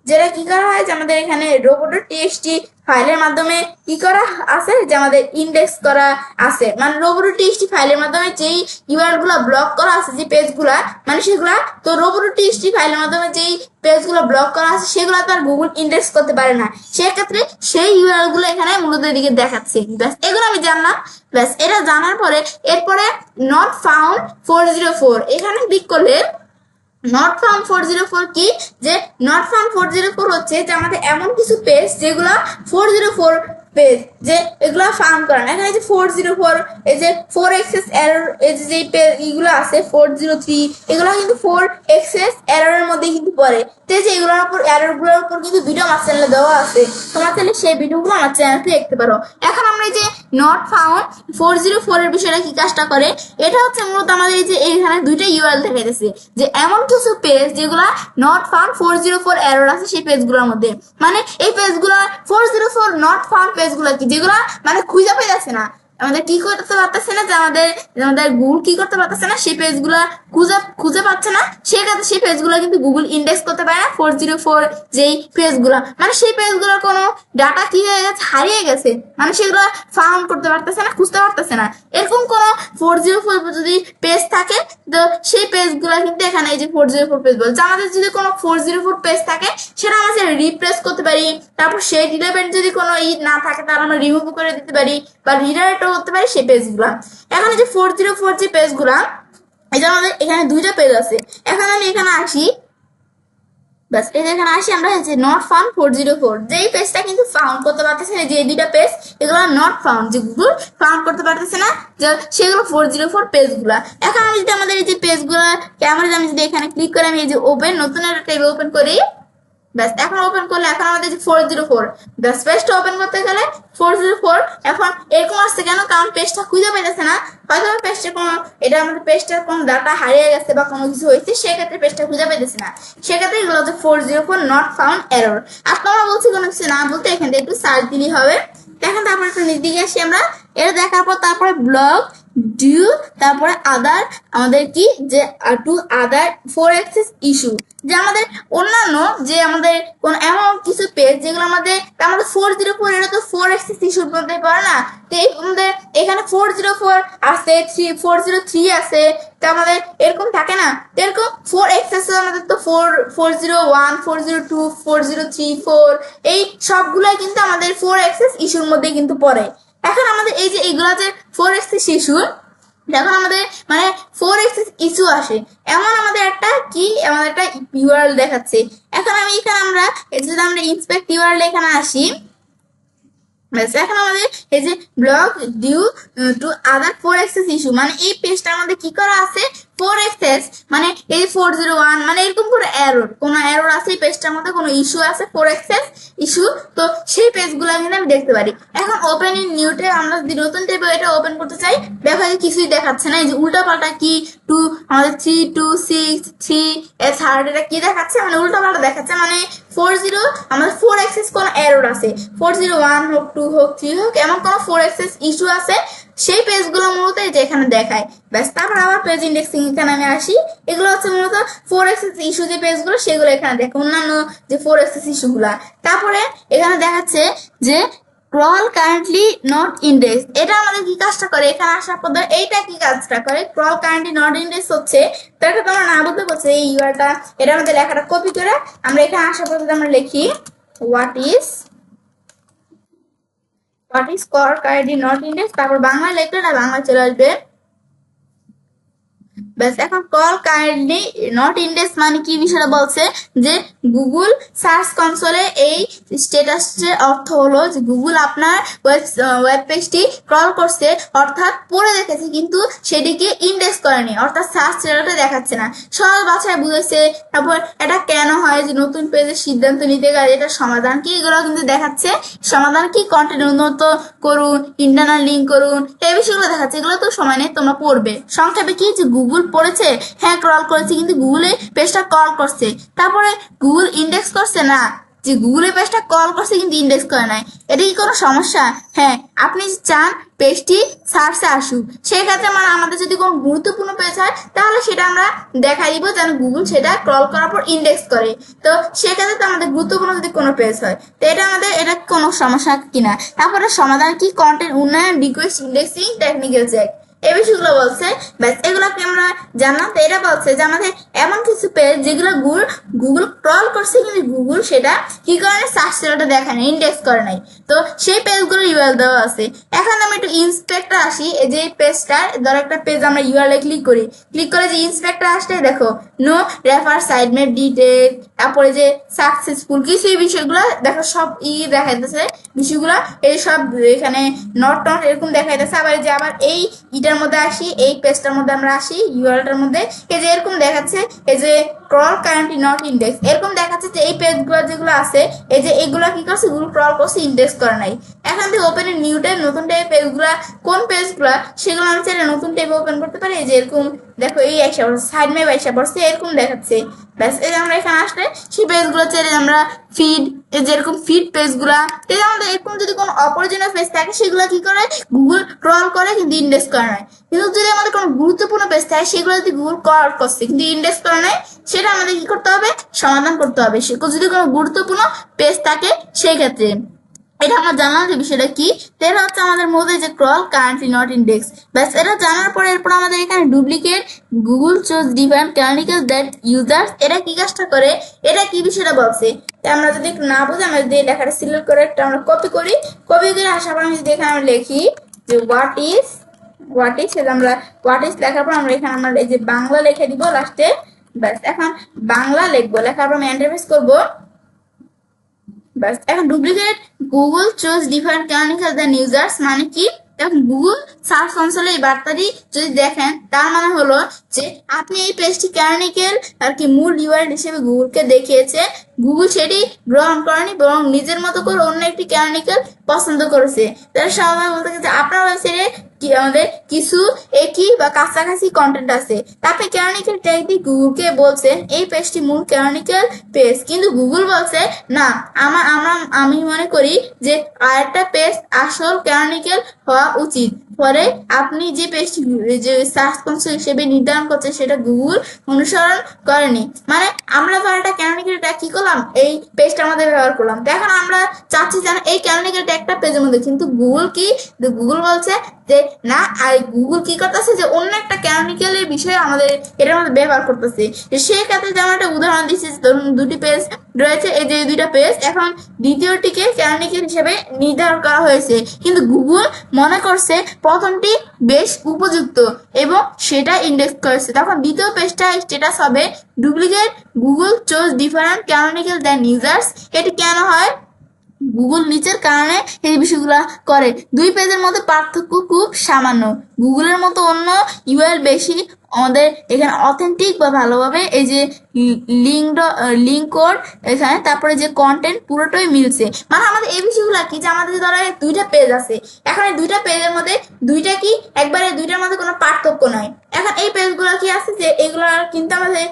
যেটা কি করা হয় যে আমাদের এখানে roboto.txt ফাইলের মাধ্যমে কি করা আছে যে আমাদের ইন্ডেক্স করা আছে, মানে roboto.txt ফাইলের মাধ্যমে যেই ইউআরএল গুলা ব্লক করা আছে, যে পেজগুলা মানে সেগুলা, তো roboto.txt ফাইলের মাধ্যমে যেই পেজগুলো ব্লক করা আছে সেগুলো তো আর গুগল ইন্ডেক্স করতে পারে না, সেক্ষেত্রে সেই ইউআরএল গুলো এখানে মূলত এদিকে দেখাচ্ছে। ব্যাস এগুলো আমি জানলাম। ব্যাস এটা জানার পরে এরপরে নট ফাউন্ড 404 এখানে ক্লিক করলে নট ফাউন্ড 404 কি, যে নট ফাউন্ড 404 হচ্ছে যে আমাদের এমন কিছু পেজ যেগুলো 404 পেজ, যে এগুলো ফাউন্ড করা না। এখানে যে 404, এই যে 4 এক্সেস এরর, এই যে পেজ এগুলো আছে 403, এগুলো কিন্তু 4 এক্সেস এররের মধ্যে কিন্তু পড়ে। তো যে এগুলোর উপর এররগুলোর উপর কিন্তু ভিডিও আমার চ্যানেলে দেওয়া আছে, তোমার চ্যানেলে সেই ভিডিওগুলো আমার চ্যানেলে দেখতে পারো। এখন আমরা এই যে নট ফাউন্ড 404 এর বিষয়টা কি কাজটা করে, এটা হচ্ছে মূলত আমাদের এই যে এখানে দুইটা ইউআরএল দেখাইতেছে যে এমন কিছু পেজ যেগুলা নট ফাউন্ড 404 এরর আছে সেই পেজগুলোর মধ্যে, মানে এই পেজগুলো 404 নট ফাউন্ড পেজগুলো কি, যেগুলা মানে খুঁজে পাইতেছে না, আমাদের কি করতে পারতেছে না, যে আমাদের গুগল কি করতে পারতেছে না, সেই পেজগুলো খুঁজে পাচ্ছে না, সেক্ষেত্রে সেই পেজগুলো কিন্তু গুগল ইন্ডেক্স করতে পারে না। 404 যেই পেজগুলো, মানে সেই পেজগুলোর কোনো ডাটা কি হয়ে গেছে, হারিয়ে গেছে, মানে সেগুলো ফাউন্ড করতে পারতেছে না, খুঁজতে পারতেছে না। এরকম কোনো 404 যদি পেজ থাকে, তো সেই পেজগুলো কিন্তু এখানে এই যে 404 পেজ বলছে, আমাদের যদি কোনো 404 পেজ থাকে সেটা আমরা রিপ্লেস করতে পারি, তারপর সেই রিলেভেন্ট যদি কোনো না থাকে তাহলে আমরা রিমুভ করে দিতে পারি বা রিডাইরেক্ট করতে পারি সেই পেজগুলো। এখন যে 404 যে পেজগুলো, এই যে আমাদের এখানে দুইটা পেজ আছে। এখন আমি এখানে আসি, বাস এই এখানে আসি, আমরা হচ্ছে নট ফাউন্ড 404 যেই পেজটা কিন্তু ফাউন্ড করতে পারতেছে না, যে দুইটা পেজ এগুলো নট ফাউন্ড, যে গুগল ফাউন্ড করতে পারতেছে না, যে সেগুলো 404 পেজগুলো। এখন আমি যদি আমাদের এই যে পেজগুলো ক্যামেরা, আমি যদি এখানে ক্লিক করে আমি এই যে ওপেন, নতুন একটা টেবিল ওপেন করি, ব্যাস এখন ওপেন করলে এখন আমাদের যে 404, ব্যাস পেজটা ওপেন করতে গেলে 404 এখন এরকম আসছে কেন, কারণ পেজটা খুঁজে পাইতেছে না, হয়তো পেজটা কোনো, এটা আমাদের পেজটার কোনো ডাটা হারিয়ে গেছে বা কোনো কিছু হয়েছে, সেক্ষেত্রে পেজটা খুঁজে পাইতেছে না, সেক্ষেত্রে এগুলো হচ্ছে 404 নট ফাউন্ড এরর। আর তোমরা বলছি কোনো কিছু না বলতে এখান থেকে একটু সার্চ দিলেই হবে। দেখেন তারপরে একটু নিচ দিকে আসি আমরা, এটা দেখার পর তারপরে ব্লগ ডিউ, তারপরে আদার, আমাদের কি যে টু আদার 4 এক্সেস ইস্যু, যে আমাদের অন্যান্য যে আমাদের কোন এমন কিছু পেজ যেগুলো আমাদের 404, এটা তো 4 এক্সেস ইস্যুর মধ্যে পড়ে না, তো আমাদের এখানে 404 আছে, 403 আছে, তো আমাদের এরকম থাকে না, এরকম 4 এক্সেস আমাদের তো 401, 402, 403, 4 এই সবগুলাই কিন্তু আমাদের 4 এক্সেস ইস্যুর মধ্যে কিন্তু পড়ে। এখন আমাদের এই যে এগুলো যে 4 এক্সেস ইস্যু, যখন আমাদের মানে 4 এক্সেস ইস্যু আসে, এমন আমাদের একটা কি, আমাদের একটা ইউআরএল দেখাচ্ছে। এখন আমি এখানে আমরা যদি আমরা ইন্সপেক্ট ইউআরএল এখানে আসি, এখন আমাদের এই যে block due to other 4 access issue, মানে এই পেজটার মধ্যে কি করা আছে 4 এক্সেস, মানে এই 401, মানে এরকম কোনো এরর আছে এই পেজটার মধ্যে, কোনো ইস্যু আছে 4 এক্সেস ইস্যু, তো সেই পেজগুলো কিন্তু আমি দেখতে পারি। এখন ওপেন ইন নিউতে আমরা যদি নতুন টেবিল এটা ওপেন করতে চাই, দেখা যায় কিছুই দেখাচ্ছে না, এই যে উল্টা পাল্টা কি 2 আমাদের 3 2 6 3 থার্ড, এটা কি দেখাচ্ছে, মানে উল্টা পাল্টা দেখাচ্ছে, মানে 40 আমাদের 4 এক্সেস কোন এরর আছে, 401 হোক 2 হোক 3 হোক, এমন কোন 4 এক্সেস ইস্যু আছে, সেই পেজগুলো মূলত এই যে এখানে দেখায়। ব্যাস তারপর আবার পেজ ইন্ডেক্সিং এখানে আমি আসি, এগুলো হচ্ছে মূলত 4 এক্সেস ইস্যু যে পেজগুলো সেগুলো এখানে দেখে, অন্যান্য যে 4 এক্সেস ইস্যুগুলা। তারপরে এখানে দেখাচ্ছে যে ক্রল কারেন্টলি নট ইন্ডেক্স, এটা আমাদের কি কাজটা করে, এখানে আসার পর এইটা কি কাজটা করে, ক্রল কারেন্টলি নট ইন্ডেক্স হচ্ছে, তাকে তোমরা না বলতে পারছো এই ইউআরটা, এটা আমাদের লেখাটা কপি করে আমরা এখানে আসার পর আমরা লিখি what is crawl currently not index, তারপর বাংলা লিখলে না বাংলা চলে আসবে, ব্যাস এখন কল কাইন্ডলি নট ইন্ডেক্স মানে কি বিষয়টা বলছে যে গুগল সার্চ কনসোলে এই স্ট্যাটাসের অর্থ হলো যে গুগল আপনার ওয়েব পেজটি ক্রল করছে অর্থাৎ পড়ে দেখেছে কিন্তু সেটিকে ইন্ডেক্স করেনি অর্থাৎ সার্চ রেজাল্টে দেখাচ্ছে না। সহজ ভাষায় বুঝেছে। তারপর এটা কেন হয় যে নতুন পেজের সিদ্ধান্ত নিতে গেলে এটা সমাধান কি এগুলো কিন্তু দেখাচ্ছে। সমাধান কি কন্টেন্ট উন্নত করুন, ইন্টারনাল লিঙ্ক করুন, এই বিষয়গুলো দেখাচ্ছে। এগুলো তো সময় নেই, তোমরা পড়বে। সংক্ষেপে কি যে গুগল পড়েছে, হ্যাঁ ক্রল করেছে কিন্তু গুগলে পেজটা ক্রল করছে, তারপরে গুগল ইন্ডেক্স করছে না, যে গুগলের পেজটা কল করছে কিন্তু ইন্ডেক্স করে নাই। এটা কি কোনো সমস্যা? হ্যাঁ, আপনি চান পেজটি সার্চে আসুক, সেক্ষেত্রে মানে আমাদের যদি কোনো গুরুত্বপূর্ণ পেজ হয় তাহলে সেটা আমরা দেখাই দিব যেন গুগল সেটা ক্রল করার পর ইন্ডেক্স করে। তো সেক্ষেত্রে তো আমাদের গুরুত্বপূর্ণ যদি কোনো পেজ হয় তো এটা কোনো সমস্যা কিনা। তারপরে সমাধান কি কন্টেন্ট উন্নয়ন, রিকোয়েস্ট ইন্ডেক্সিং, টেকনিক্যাল চেক, এই বিষয়গুলো বলছে। ব্যাস এগুলোকে আমরা জানলাম। তো এটা বলছে যে আমাদের এমন কিছু পেজ যেগুলো গুগল ক্রল করছে কিন্তু গুগল সেটা কি করে সার্চ রেজাল্টে দেখায় না, ইন্ডেক্স করে নাই। তো সেই পেজগুলো ইউআরএল দেওয়া আছে। এখন আমি একটু ইন্সপেক্টর আসি। এই যে পেজটা ধরো একটা পেজ আমরা ইউআরএল ক্লিক করি, ক্লিক করে যে ইন্সপেক্টর আসলে দেখো no refer site map detail, তারপরে যে সাকসেসফুল কিছু এই বিষয়গুলো দেখো সব দেখাইতেছে বিষয়গুলো, এই সব এখানে নট এরকম দেখাইতেছে। আবার এই ইটার মধ্যে আসি, এই পেজটার মধ্যে আমরা আসি ইউআরএলটার মধ্যে, এই যে এরকম দেখাচ্ছে এই যে ক্রল কারেন্টলি নট ইন্ডেক্স, এরকম দেখাচ্ছে যে এই পেজগুলো যেগুলো আছে এই যে এগুলা কি করছে গুগল ক্রল করছে, ইন্ডেক্স করে নাই। এখান থেকে ওপেন নিউ টাইপ, নতুন টাইপ পেজগুলা কোন পেজগুলা সেগুলো আমি চাইলে নতুন টাইপ ওপেন করতে পারি। এই যে এরকম দেখো এই একশো পড়ছে, সাইড মেপ একশো পড়ছে, এরকম দেখাচ্ছে। ব্যাস এই যে আমরা এখানে আসলে সেই পেজগুলো চাইলে আমরা ফিড, এই যে এরকম ফিড পেজগুলা, এই যে আমাদের এরকম যদি কোনো অপরিজিনাল পেজ থাকে সেগুলো কি করে গুগল ক্রল করে কিন্তু ইন্ডেক্স করে নাই। কিন্তু যদি আমাদের কোনো গুরুত্বপূর্ণ পেজ থাকে সেগুলো যদি গুগল ক্রল করছে কিন্তু ইন্ডেক্স করে নাই, সেটা আমাদের কি করতে হবে, সমাধান করতে হবে। সে যদি কোনো গুরুত্বপূর্ণ পেজ থাকে সেই ক্ষেত্রে এটা আমরা জানলাম যে বিষয়টা কি। এটা হচ্ছে আমাদের মধ্যে যে ক্রল কারেন্টলি নট ইন্ডেক্স। ব্যাস এটা জানার পরে এরপর আমাদের এখানে duplicate Google choose different canonical that users, এটা কি কাজটা করে, এটা কি বিষয়টা বলছে। আমরা যদি না বুঝি আমরা যদি লেখাটা সিলেক্ট করে একটা আমরা কপি করি, কপি করে আসার পর আমি যদি এখানে আমরা লিখি যে হোয়াট ইজ আমরা হোয়াট ইজ লেখার পর আমরা এখানে আমরা এই যে বাংলা লিখে দিব লাস্টে। ব্যাস এখন বাংলা লিখবো, লেখার পর আমি এন্টার প্রেস করবো। ব্যাস এখন duplicate Google choose different canonical than users মানে কি, এখন গুগল সার্চ কনসোলে এই বার্তাটি যদি দেখেন তার মানে হলো যে আপনি এই পেজটি ক্যানোনিক্যাল আর কি মূল ইউআরএল হিসেবে গুগলকে দেখিয়েছে, গুগল সেটি গ্রহণ করেনি বরং নিজের মতো করে অন্য একটি ক্যানোনিক্যাল পছন্দ করেছে। তাহলে সবাই বলতে গেছে আপনার ওয়েবসাইটে কি আমাদের কিছু একই বা কাছাকাছি কন্টেন্ট আছে, আপনি ক্যানোনিক্যাল ট্যাগ দিয়ে গুগলকে বলছেন এই পেজটি মূল ক্যানোনিক্যাল পেজ, কিন্তু গুগল বলছে না আমি মনে করি যে আরেকটা পেজ আসল ক্যানোনিক্যাল হওয়া উচিত। পরে আপনি যে পেজটি যে সার্চ কনসোল হিসেবে নির্ধারণ করছে সেটা গুগল অনুসরণ করেনি। মানে আমরা ধর একটা ক্যানোনিক্যাল ট্যাগ কি করলাম, এই পেজটা আমাদের ব্যবহার করলাম, তো এখন আমরা চাচ্ছি যেন এই ক্যানোনিক্যাল ট্যাগটা পেজের মধ্যে, কিন্তু গুগল বলছে যে না, আর গুগল কি করতেছে যে অন্য একটা ক্যানোনিক্যালের বিষয়ে আমাদের এটার মধ্যে ব্যবহার করতেছে। সেই ক্ষেত্রে যেমন একটা উদাহরণ দিচ্ছি, ধরুন দুটি পেজ রয়েছে, এই যে দুইটা পেজ, এখন দ্বিতীয়টিকে ক্যানোনিক্যাল হিসেবে নির্ধারণ করা হয়েছে কিন্তু গুগল মনে করছে প্রথমটি বেশ উপযুক্ত এবং সেটা ইন্ডেক্স করেছে, তখন দ্বিতীয় পেজটা স্ট্যাটাস হবে duplicate Google chose different canonical than users. এটি কেন হয়, গুগল নিচের কারণে এই বিষয়গুলো করে। দুই পেজের মধ্যে পার্থক্য খুব সামান্য, গুগলের মতো অন্য ইউআরএল বেশি আমাদের এখানে অথেন্টিক বা ভালোভাবে এই যে লিঙ্ক কোড এখানে, তারপরে যে কন্টেন্ট পুরোটাই মিলছে। মানে আমাদের এই বিষয়গুলো কি যে আমাদের ধরো দুইটা পেজ আছে, এখন এই দুইটা পেজের মধ্যে দুইটা কি একবারে দুইটার মধ্যে কোনো পার্থক্য নয়। এখন এই পেজগুলো কি আছে যে এগুলো কিন্তু আমাদের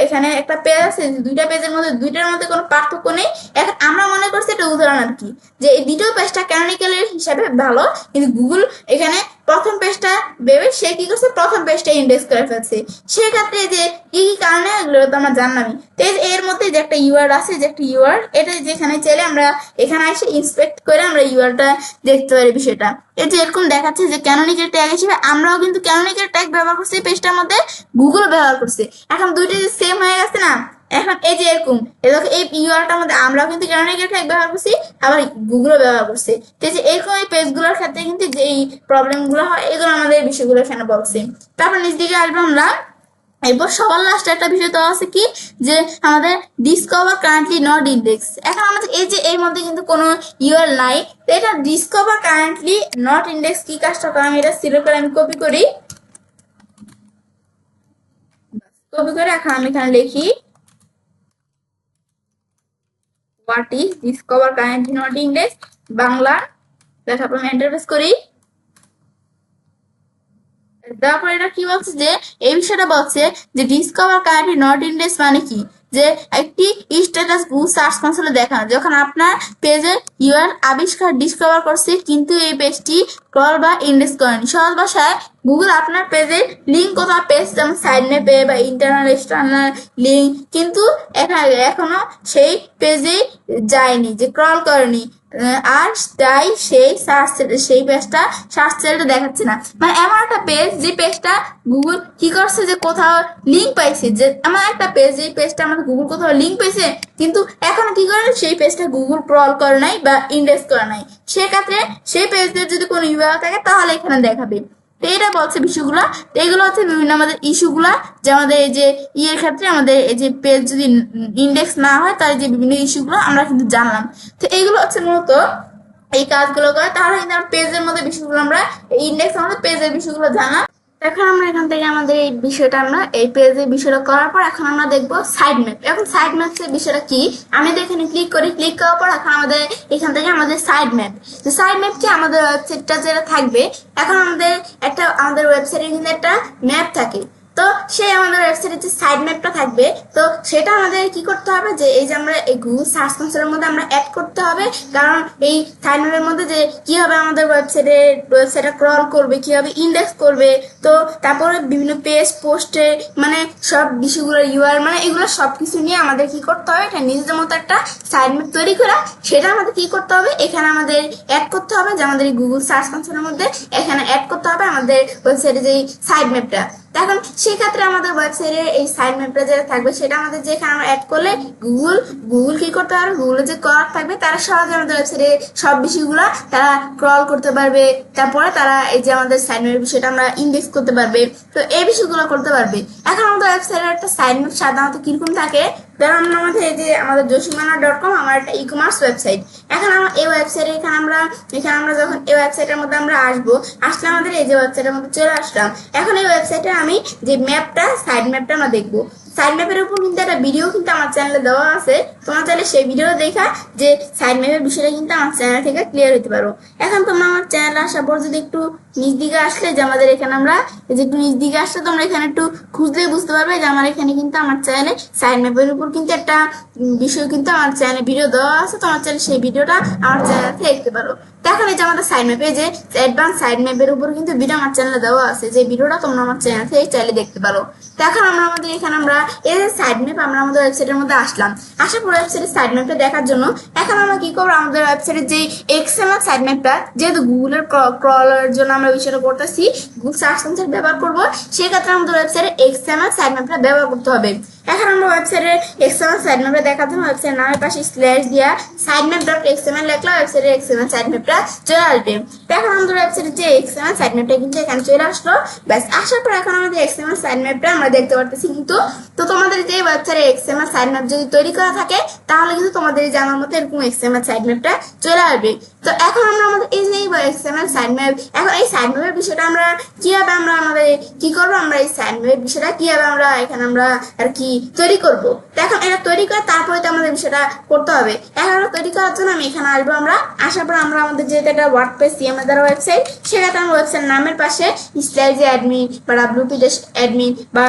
এখানে একটা পেজ আছে দুইটা পেজের মধ্যে দুইটার মধ্যে কোনো পার্থক্য নেই। এখন আমরা মনে করছি এটা উদাহরণ আর কি, যে এই দ্বিতীয় পেজটা ক্যানোনিক্যালের হিসাবে ভালো, কিন্তু গুগল এখানে প্রথম পেজটা ভেবে সে কি করছে প্রথম পেজটা ইন্ডেক্স করে ফেলছে। সেক্ষেত্রে যে কি কি কারণে এগুলো তো আমরা জানলামই। তো এর মধ্যে যে একটা ইউআরএল আছে, যে একটা ইউআরএল, এটা যেখানে চাইলে আমরা এখানে এসে ইন্সপেক্ট করে আমরা ইউআরএলটা দেখতে পারি বিষয়টা। এই যে এরকম দেখাচ্ছে যে ক্যানোনিক্যাল ট্যাগ হিসেবে আমরাও কিন্তু ক্যানোনিক্যাল ট্যাগ ব্যবহার করছি পেজটার মধ্যে, গুগল ব্যবহার করছে। এখন দুইটা যে সেম হয়ে গেছে না, এখন এই যে এরকম এই ইউআরএলটার মধ্যে আমরাও কিন্তু ক্যানোনিক্যাল ট্যাগ ব্যবহার করছি আবার গুগলও ব্যবহার করছে। তো যে এরকম এই পেজগুলোর ক্ষেত্রে কিন্তু যে এই প্রবলেমগুলো হয় এগুলো আমাদের বিষয়গুলো এখানে বলছে। তারপর নিচ দিকে আসবো আমরা এরপর সবার লাস্টে একটা বিষয় দেওয়া আছে কি, যে আমাদের ডিসকভার কারেন্টলি নট ইন্ডেক্স। এখন আমাদের এই যে এর মধ্যে কিন্তু কোনো ইউআরএল নাই, তো এটা ডিসকভার কারেন্টলি নট ইন্ডেক্স কি কাজটা করে, আমি এটা সিলেক্ট করে আমি কপি করি, এখন আমি এখানে লিখি what is discover currently not index Bangla, তারপর আমি এন্টার প্রেস করি। তারপর এটা কি বলছে, যে এই বিষয়টা বলছে যে ডিসকভার কারেন্টলি নট ইন্ডেক্স মানে কি, যে একটি স্ট্যাটাস গুগল সার্চ কনসোলে দেখানো যখন আপনার পেজে ইউআরএল আবিষ্কার ডিসকভার করছে কিন্তু এই পেজটি ক্রল বা ইন্ডেক্স করেনি। সহজ ভাষায় গুগল আপনার পেজে লিঙ্ক কোথাও পেজ যেমন সাইড ম্যাপে বা ইন্টারনাল এক্সটার্নাল লিঙ্ক, কিন্তু এখনো সেই পেজে যায়নি, যে ক্রল করেনি, আর তাই সেই পেজটা সার্চ রেজাল্টে দেখাচ্ছে না। মানে এমন একটা পেজ যে পেজটা গুগল কি করছে, যে কোথাও লিঙ্ক পাইছে, যে আমার একটা পেজ যে পেজটা আমাদের গুগল কোথাও লিঙ্ক পাইছে, কিন্তু এখন কি করে সেই পেজটা গুগল ক্রল করে নাই বা ইন্ডেক্স করে নাই, সেক্ষেত্রে সেই পেজের যদি কোনো ইউআরএল থাকে তাহলে এখানে দেখাবে। তো এটা বলছে বিষয়গুলা, তো এগুলো হচ্ছে বিভিন্ন আমাদের ইস্যুগুলা, যে আমাদের এই যে ইয়ের ক্ষেত্রে আমাদের এই যে পেজ যদি ইন্ডেক্স না হয় তার যে বিভিন্ন ইস্যুগুলো আমরা কিন্তু জানলাম। তো এইগুলো হচ্ছে মূলত এই কাজগুলো করে, তাহলে কিন্তু আমার পেজের মধ্যে বিষয়গুলো আমরা ইন্ডেক্স আমাদের পেজের বিষয়গুলো জানা। এখন আমরা এখান থেকে আমাদের এই বিষয়টা আমরা এই পেজের বিষয়টা করার পর এখন আমরা দেখবো সাইড ম্যাপ। এখন সাইড ম্যাপের বিষয়টা কি, আমি এখানে ক্লিক করি, ক্লিক করার পর এখন আমাদের এখান থেকে আমাদের সাইড ম্যাপ, যে সাইড ম্যাপ কি আমাদের ওয়েবসাইটটা যেটা থাকবে, এখন আমাদের ওয়েবসাইটে কিন্তু একটা ম্যাপ থাকে, তো সেই আমাদের ওয়েবসাইটে যে সাইড ম্যাপটা থাকবে, তো সেটা আমাদের কি করতে হবে, যে এই যে আমরা এই গুগল সার্চ কনসোলের মধ্যে আমরা অ্যাড করতে হবে, কারণ এই সাইড ম্যাপের মধ্যে যে কিভাবে আমাদের ওয়েবসাইটটা ক্রল করবে, কিভাবে ইন্ডেক্স করবে, তো তারপরে বিভিন্ন পেজ পোস্টে মানে সব বিষয়গুলো ইউআরএল মানে এগুলো সবকিছু নিয়ে আমাদের কি করতে হবে, এটা নিজেদের মতো একটা সাইড ম্যাপ তৈরি করা, সেটা আমাদের কি করতে হবে, এখানে আমাদের অ্যাড করতে হবে, যে আমাদের এই গুগল সার্চ কনসোলের মধ্যে এখানে অ্যাড করতে হবে আমাদের ওয়েবসাইটে যে সাইড ম্যাপটা। এখন সেক্ষেত্রে আমাদের ওয়েবসাইটে এই সাইড ম্যাপটা যেটা থাকবে সেটা আমাদের যেখানে আমরা অ্যাড করলে গুগল কি করতে পারবে, গুগলের যে ক্রল থাকবে তারা সহজে আমাদের ওয়েবসাইটে সব বিষয়গুলো তারা ক্রল করতে পারবে, তারপরে তারা এই যে আমাদের সাইড ম্যাপের বিষয়টা আমরা ইন্ডেক্স করতে পারবে, তো এই বিষয়গুলো করতে পারবে। এখন আমাদের ওয়েবসাইটের একটা সাইড ম্যাপ সাধারণত কিরকম থাকে, যেমন আমাদের এই যে আমাদের joshimana.com আমার একটা ই কমার্স ওয়েবসাইট। এখন আমার এই ওয়েবসাইটে এখানে আমরা যখন এই ওয়েবসাইটের মধ্যে আমরা আসলে আমাদের এই যে ওয়েবসাইটের মধ্যে চলে আসলাম। এখন এই ওয়েবসাইটে আমি যে ম্যাপটা সাইড ম্যাপটা আমরা দেখবো, সাইড ম্যাপের উপর কিন্তু একটা ভিডিও কিন্তু আমার চ্যানেলে দেওয়া আছে, তোমরা চাইলে সেই ভিডিও দেখা যে সাইড ম্যাপের বিষয়টা কিন্তু আমার চ্যানেল থেকে ক্লিয়ার হতে পারো। এখন তোমরা আমার চ্যানেলে আসার পর যদি একটু নিচ দিকে আসলে, যে আমাদের এখানে আমরা এই যে একটু নিচ দিকে আসলে তোমরা এখানে একটু খুঁজলে বুঝতে পারবে যে আমার এখানে কিন্তু আমার চ্যানেলে সাইড ম্যাপের উপর কিন্তু একটা বিষয় কিন্তু আমার চ্যানেলে ভিডিও দেওয়া আছে, তোমার চ্যানেলে সেই ভিডিওটা আমার চ্যানেল থেকে দেখতে পারো। এখন এই যে আমাদের সাইড ম্যাপে যে অ্যাডভান্স সাইড ম্যাপের উপর কিন্তু ভিডিও আমার চ্যানেলে দেওয়া আছে, যে ভিডিওটা তোমরা আমার চ্যানেল থেকে চাইলে দেখতে পারো। তো এখন আমরা এই যে সাইড ম্যাপ আমরা আমাদের ওয়েবসাইটের মধ্যে আসলাম, আসার পর ওয়েবসাইটের সাইড ম্যাপটা দেখার জন্য এখন আমরা কি করবো, আমাদের ওয়েবসাইটের যে এক্সএমএল সাইড ম্যাপটা যেহেতু গুগলের ক্রলের জন্য আমরা বিষয়টা করতেছি, গুগল সার্চ কনসোল ব্যবহার করবো, সেক্ষেত্রে আমাদের ওয়েবসাইটে এক্সএমএল সাইড ম্যাপটা ব্যবহার করতে হবে। এখন আমরা ওয়েবসাইটের এক্সএমএল সাইড ম্যাপটা দেখার জন্য ওয়েবসাইট নামের পাশে স্ল্যাশ দিয়া sitemap.xml লিখলে ওয়েবসাইটের এক্সএমএল সাইড ম্যাপটা চলে আসবে। তো এখন আমাদের ওয়েবসাইটের যে এক্সএমএল সাইড ম্যাপটা কিন্তু এখানে চলে আসলো। ব্যাস আসার পর এখন আমাদের এক্সএমএল সাইড ম্যাপটা আমরা দেখতে পারতেছি, কিন্তু তো তোমাদের যে ওয়েবসাইটে এক্সএমএল সাইড ম্যাপ যদি তৈরি করা থাকে তাহলে কিন্তু তোমাদের জানার মতো এরকম এক্সএমএল সাইড ম্যাপটা চলে আসবে। তো এখন আমরা আমাদের এই যে এক্সএমএল সাইড ম্যাপ, এখন এই সাইড ম্যাপের বিষয়টা আমরা কিভাবে আমরা আমাদের কি করবো, আমরা এই সাইড ম্যাপের বিষয়টা কিভাবে আমরা এখানে আমরা আর কি তৈরি করবো। তো এখন এটা তৈরি করে তারপরে তো আমাদের বিষয়টা করতে হবে। এখন আমরা তৈরি করার জন্য আমি এখানে আসবো, আমরা আসার পর আমরা আমাদের যেহেতু একটা ওয়ার্ডপ্রেস সিএমএস দ্বারা ওয়েবসাইট, সেক্ষেত্রে আমরা ওয়েবসাইট নামের পাশে স্ল্যাশ অ্যাডমিন বা wp-admin বা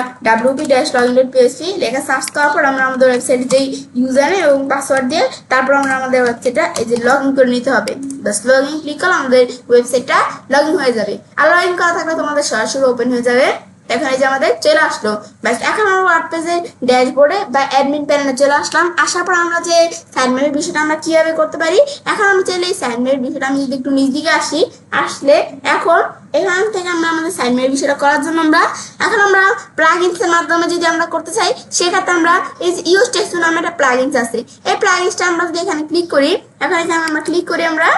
wp-login.php লেখা সার্চ করার পর আমরা আমাদের ওয়েবসাইটে যেই ইউজার নেম এবং পাসওয়ার্ড দিয়ে তারপর আমরা আমাদের ওয়েবসাইটটা এই যে লগ ইন করে নিতে হবে। বাস লগ ইন ক্লিক করলে আমাদের ওয়েবসাইটটা লগ ইন হয়ে যাবে। আর লগ ইন করা থাকলে তোমাদের সরাসরি ওপেন হয়ে যাবে। এখন এই যে আমাদের চলে আসলো। ব্যাস এখন আমরা ওয়ার্ডপ্রেসের ড্যাশবোর্ডে বা অ্যাডমিন প্যানেলে চলে আসলাম। আসার পর আমরা যে সাইড ম্যাপের বিষয়টা আমরা কিভাবে করতে পারি, এখন আমি চাইলে এই সাইড ম্যাপের বিষয়টা আমি যদি একটু নিচ দিকে আসলে এখন এখান থেকে আমরা আমাদের সাইড ম্যাপের বিষয়টা করার জন্য এখন আমরা প্লাগইনসের মাধ্যমে যদি আমরা করতে চাই, সেক্ষেত্রে আমরা এই যে ইউজ টেক্সট নামে একটা প্লাগইনস আছে, এই প্লাগইনসটা আমরা যদি এখানে ক্লিক করি, এখন এখানে আমরা ক্লিক করি, আমরা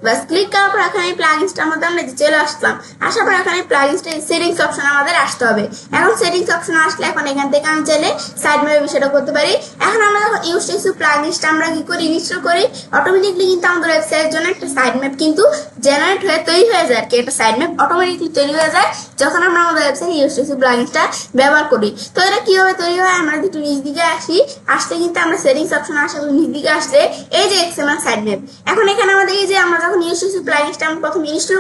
বাস ক্লিক করার পর এখানে প্লাগইনসটার মধ্যে আমরা চলে আসলাম, আসার পর এখানে প্লাগইনসটা সেটিংস অপশন আমাদের আসতে হবে। এখন সেটিংস অপশন আসলে এখন এখান থেকে আমি চাইলে সাইড ম্যাপের বিষয়টা করতে পারি। এখন আমরা যখন ইউজ টেক্সট প্লাগইনসটা আমরা কি করি, ইনস্টল করি, অটোমেটিকলি কিন্তু আমাদের ওয়েবসাইটের জন্য একটা সাইড ম্যাপ কিন্তু জেনারেট হয়ে তৈরি হয়ে যায় আর কি। একটা সাইড ম্যাপ অটোমেটিকলি তৈরি হয়ে যায় যখন আমরা আমাদের ওয়েবসাইটে ইউজ টেক্সট প্লাগইনসটা ব্যবহার করি। তো এটা কিভাবে তৈরি হয়, আমরা একটু নিচ দিকে আসলে কিন্তু আমরা সেটিংস অপশন আসলে নিচ দিকে আসলে এই যে এক্সএমএল সাইড ম্যাপ, এখন এখানে আমাদের এই যে আমরা যখন ইউজ টেক্সট প্লাগইনসটা আমরা প্রথম ইনস্টল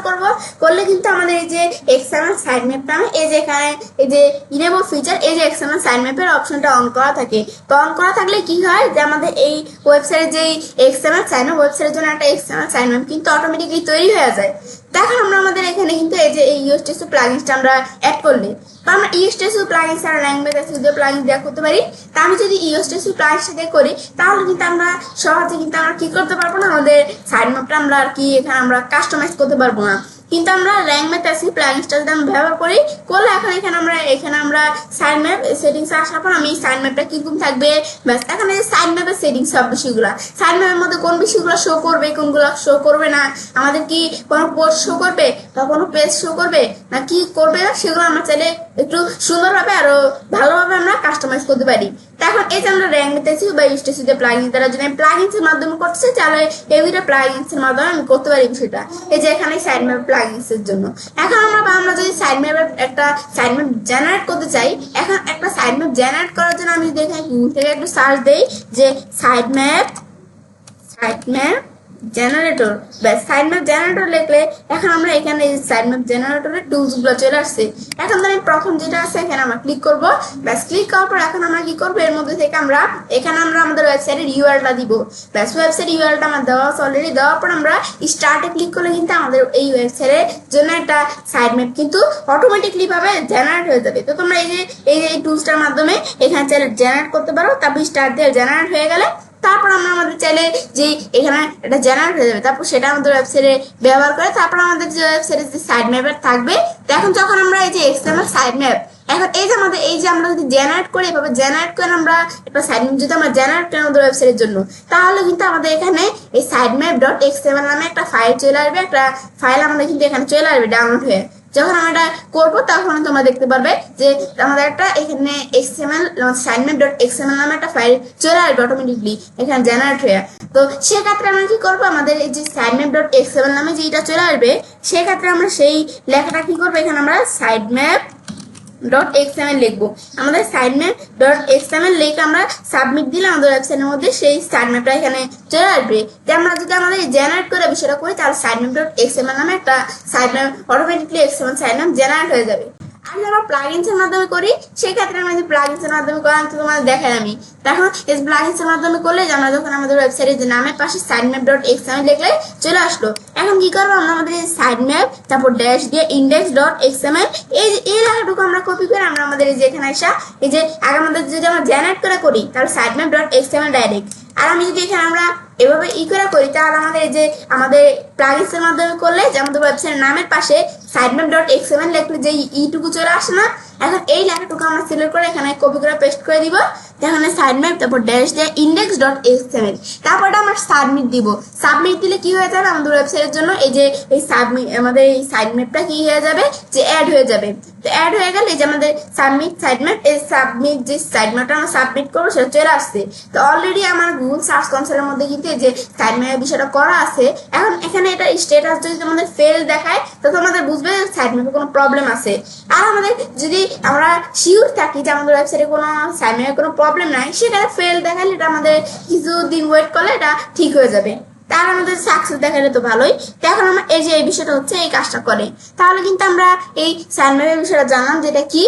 করলে কিন্তু আমাদের এই যে এক্সএমএল সাইড ম্যাপটা এই যে এখানে এই যে ইনেবল ফিচার এই যে এক্সএমএল সাইড ম্যাপের অপশনটা অন করা থাকে। তো অন করা থাকলে কি হয় যে আমাদের এই ওয়েবসাইটে যে এক্সএমএল সাইড ম্যাপ ওয়েবসাইটের জন্য একটা এক্সএমএল সাইড ম্যাপ কিন্তু অটোমেটিকলি তৈরি হয়ে যায়। এখন আমরা আমাদের এখানে কিন্তু এই যে এই ইউজ টেক্সট প্লাগইনসটা আমরা অ্যাড করলে তো আমরা ইউজ টেক্সট প্লাগইনস আর ল্যাঙ্গুয়েজ এসইও প্লাগইনস দিয়ে করতে পারি। তা আমি যদি ইউজ টেক্সট প্লাগইনস দিয়ে করি তাহলে কিন্তু আমরা সহজে কিন্তু আমরা কি করতে পারবো না, আমাদের সাইড ম্যাপটা আমরা আর কি এখানে আমরা কাস্টমাইজ করতে পারবো না। কিন্তু আমরা ল্যাঙ্গুয়েজ এসইও প্লাগইনসটা যদি আমরা ব্যবহার করলে এখন এখানে আমরা সাইড ম্যাপ সেটিংস আসার পর আমি সাইড ম্যাপটা কিরকম থাকবে, ব্যাস এখানে সাইড ম্যাপের সেটিংস সব বিষয়গুলো, সাইড ম্যাপের মধ্যে কোন বিষয়গুলো শো করবে কোনগুলো শো করবে না, আমাদের কি কোনো পোস্ট শো করবে বা কোনো পেজ শো করবে না কি করবে না, সেগুলো আমরা চাইলে একটু সুন্দরভাবে আরো ভালোভাবে আমরা কাস্টমাইজ করতে পারি। এখন এই যে আমরা ল্যাঙ্গুয়েজ এসইও বা ইউজ টেক্সট প্লাগইন দ্বারা যদি আমি প্লাগইনসের মাধ্যমে করতে চাই তাহলে এই দুইটা প্লাগইনসের মাধ্যমে আমি করতে পারি বিষয়টা। এই যে এখানে সাইড ম্যাপ প্লাগইনসের জন্য এখন আমরা যদি সাইড ম্যাপের একটা সাইড ম্যাপ জেনারেট করতে চাই, এখন একটা সাইড ম্যাপ জেনারেট করার জন্য আমি যদি এখানে গুগল থেকে একটু সার্চ দেই যে সাইড ম্যাপ জেনারেটর, ব্যাস সাইড ম্যাপ জেনারেটর লিখলে এখন আমরা এখানে সাইড ম্যাপ জেনারেটরের টুলস গুলো চলে আসছে। এখন আমি প্রথম যেটা আছে এখানে আমরা ক্লিক করব, ব্যাস ক্লিক করার পর এখন আমরা কি করবো এর মধ্যে থেকে এখানে আমরা আমাদের ওয়েবসাইটের ইউআরএলটা দিব। ব্যাস ওয়েবসাইট ইউআরএলটা আমার দেওয়া আছে অলরেডি, দেওয়ার পর আমরা স্টার্টে ক্লিক করলে কিন্তু আমাদের এই ওয়েবসাইটের জন্য একটা সাইড ম্যাপ কিন্তু অটোমেটিকলি ভাবে জেনারেট হয়ে যাবে। তো তোমরা এই টুলসটার মাধ্যমে এখানে চাইলে জেনারেট করতে পারো, তারপর স্টার্ট দিয়ে জেনারেট হয়ে গেলে তারপর আমরা আমাদের চাইলে যে এখানে এটা জেনারেট হয়ে যাবে, তারপর সেটা আমাদের ওয়েবসাইটে ব্যবহার করে তারপর আমাদের যে ওয়েবসাইটে যে সাইড ম্যাপের থাকবে। তো এখন যখন আমরা এই যে এক্সএমএল সাইড ম্যাপ এখন এই যে আমরা যদি জেনারেট করি এভাবে জেনারেট করে আমরা একটা সাইড ম্যাপ যদি আমরা জেনারেট করি আমাদের ওয়েবসাইটের জন্য তাহলে কিন্তু আমাদের এখানে এই সাইড ম্যাপ ডট এক্সএমএল নামে একটা ফাইল চলে আসবে, একটা ফাইল আমাদের কিন্তু এখানে চলে আসবে ডাউনলোড হয়ে। যখন আমরা এটা করবো তখন তোমরা দেখতে পারবে যে আমাদের একটা এখানে XML side map dot XML নামে একটা ফাইল চলে আসবে অটোমেটিকলি এখানে জেনারেট হয়ে। তো সেক্ষেত্রে আমরা কি করবো, আমাদের এই যে সাইড ম্যাপ ডট এক্সএমএল নামে যেটা চলে আসবে সেক্ষেত্রে আমরা সেই লেখাটা কি করবো, এখানে আমরা সাইড ম্যাপ ডট এক্সএমএল লিখবো। আমাদের সাইড ম্যাপ ডট এক্সএমএল লিখে আমরা সাবমিট দিলে আমাদের ওয়েবসাইটের মধ্যে সেই সাইড ম্যাপটা এখানে চলে আসবে। যে আমরা যদি আমাদের জেনারেট করে বিষয়টা করি তাহলে সাইড ম্যাপ ডট এক্সএমএল নামে একটা side map automatically XML side map generate হয়ে যাবে। আর যারা প্লাগইনসের মাধ্যমে করি সেক্ষেত্রে আমরা যদি প্লাগইনসের মাধ্যমে করি তো তোমাদের দেখাই আমি দেখো এই প্লাগইনসের মাধ্যমে করলে যে আমরা যখন আমাদের ওয়েবসাইটের যে নামের পাশে সাইড ম্যাপ ডট এক্সএমএল লিখলে চলে আসলো। এখন কি করবো, আমরা আমাদের সাইড ম্যাপ তারপর ড্যাশ দিয়ে ইন্ডেক্স ডট এক্সএমএল এই লেখাটুকু আমরা কপি করে আমরা আমাদের এই যে এখানে আসা এই যে আগে আমাদের যদি আমরা জেনারেট করে করি তাহলে sitemap dot XML direct, আর আমি যদি এখানে আমরা এভাবে করে করি তাহলে আমাদের এই যে আমাদের প্লাগইনসের মাধ্যমে করলে যে আমাদের ওয়েবসাইটের নামের পাশে সাইড ম্যাপ ডট এক্সএমএল লিখলে যে ইটুকু চলে আসে না, এখন এই লেখাটুকু আমরা সিলেক্ট করে এখানে কপি করে পেস্ট করে দিব। এখানে সাইড ম্যাপ তারপর ড্যাশ দিয়ে ইন্ডেক্স ডট এক্সএমএল তারপর আমরা সাবমিট দিব। সাবমিট দিলে কি হয়ে যাবে, আমাদের ওয়েবসাইটের জন্য এই যে এই আমাদের এই সাইড ম্যাপটা কি হয়ে যাবে যে অ্যাড হয়ে যাবে। তো অ্যাড হয়ে গেলে যে আমাদের সাবমিট সাইড ম্যাপ এই সাবমিট যে সাইড ম্যাপটা আমরা সাবমিট করবো সেটা চলে আসছে। তো অলরেডি আমার গুগল সার্চ কনসোলের মধ্যে কিন্তু যে সাইড ম্যাপের বিষয়টা করা আছে। এখন এখানে এটা স্ট্যাটাস যদি তোমাদের ফেল দেখায় তো তোমাদের বুঝবে সাইড ম্যাপে কোনো প্রবলেম আছে। আর আমাদের যদি আমরা শিওর থাকি যে আমাদের ওয়েবসাইটে কোনো সাইড ম্যাপে কোনো প্রবলেম নাই, সেখানে ফেল দেখালে এটা আমাদের কিছুদিন ওয়েট করলে এটা ঠিক হয়ে যাবে। তার আমাদের সাকসেস দেখালে তো ভালোই। তো এখন আমরা এই যে এই বিষয়টা হচ্ছে এই কাজটা করে তাহলে কিন্তু আমরা এই সাইড ম্যাপের বিষয়টা জানলাম যেটা কি।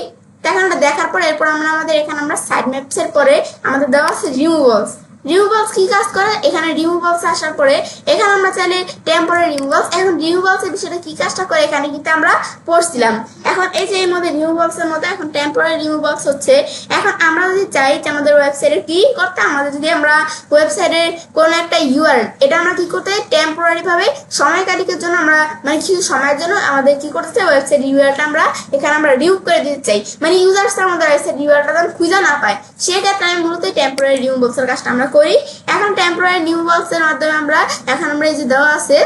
এখন আমরা দেখার পর এরপর আমরা আমাদের এখানে আমরা সাইড ম্যাপস এর পরে আমাদের দেওয়া আছে রিমুভালস। রিমুভালস কি কাজ করে, এখানে রিমুভালস আসার পরে এখানে আমরা চাইলে টেম্পোরারি রিমুভালস, এখন রিমুভালস এর বিষয়টা কি কাজটা করে এখানে কিন্তু আমরা পড়ছিলাম। এখন এই যে এর মধ্যে রিমুভালস এর মধ্যে এখন টেম্পোরারি রিমুভালস হচ্ছে, এখন আমরা যদি চাই যে আমাদের ওয়েবসাইটে কি করতে, আমাদের যদি আমরা ওয়েবসাইটের কোন একটা ইউআরএল এটা আমরা কি করতে টেম্পোরারি ভাবে সময়কালিকের জন্য আমরা মানে কিছু সময়ের জন্য আমাদের কি করতে চাই ওয়েবসাইট ইউআরএলটা আমরা এখানে আমরা রিমুভ করে দিতে চাই, মানে ইউজার্স আমাদের ওয়েবসাইট ইউআরএলটা যেন খুঁজে না পায়, সেক্ষেত্রে আমি মূলত টেম্পোরারি রিমুভালস এর কাজটা আমরা করি। এখন টেম্পোরারি রিমুভালস এর মাধ্যমে আমরা এখন আমরা এই যে দেওয়া আছে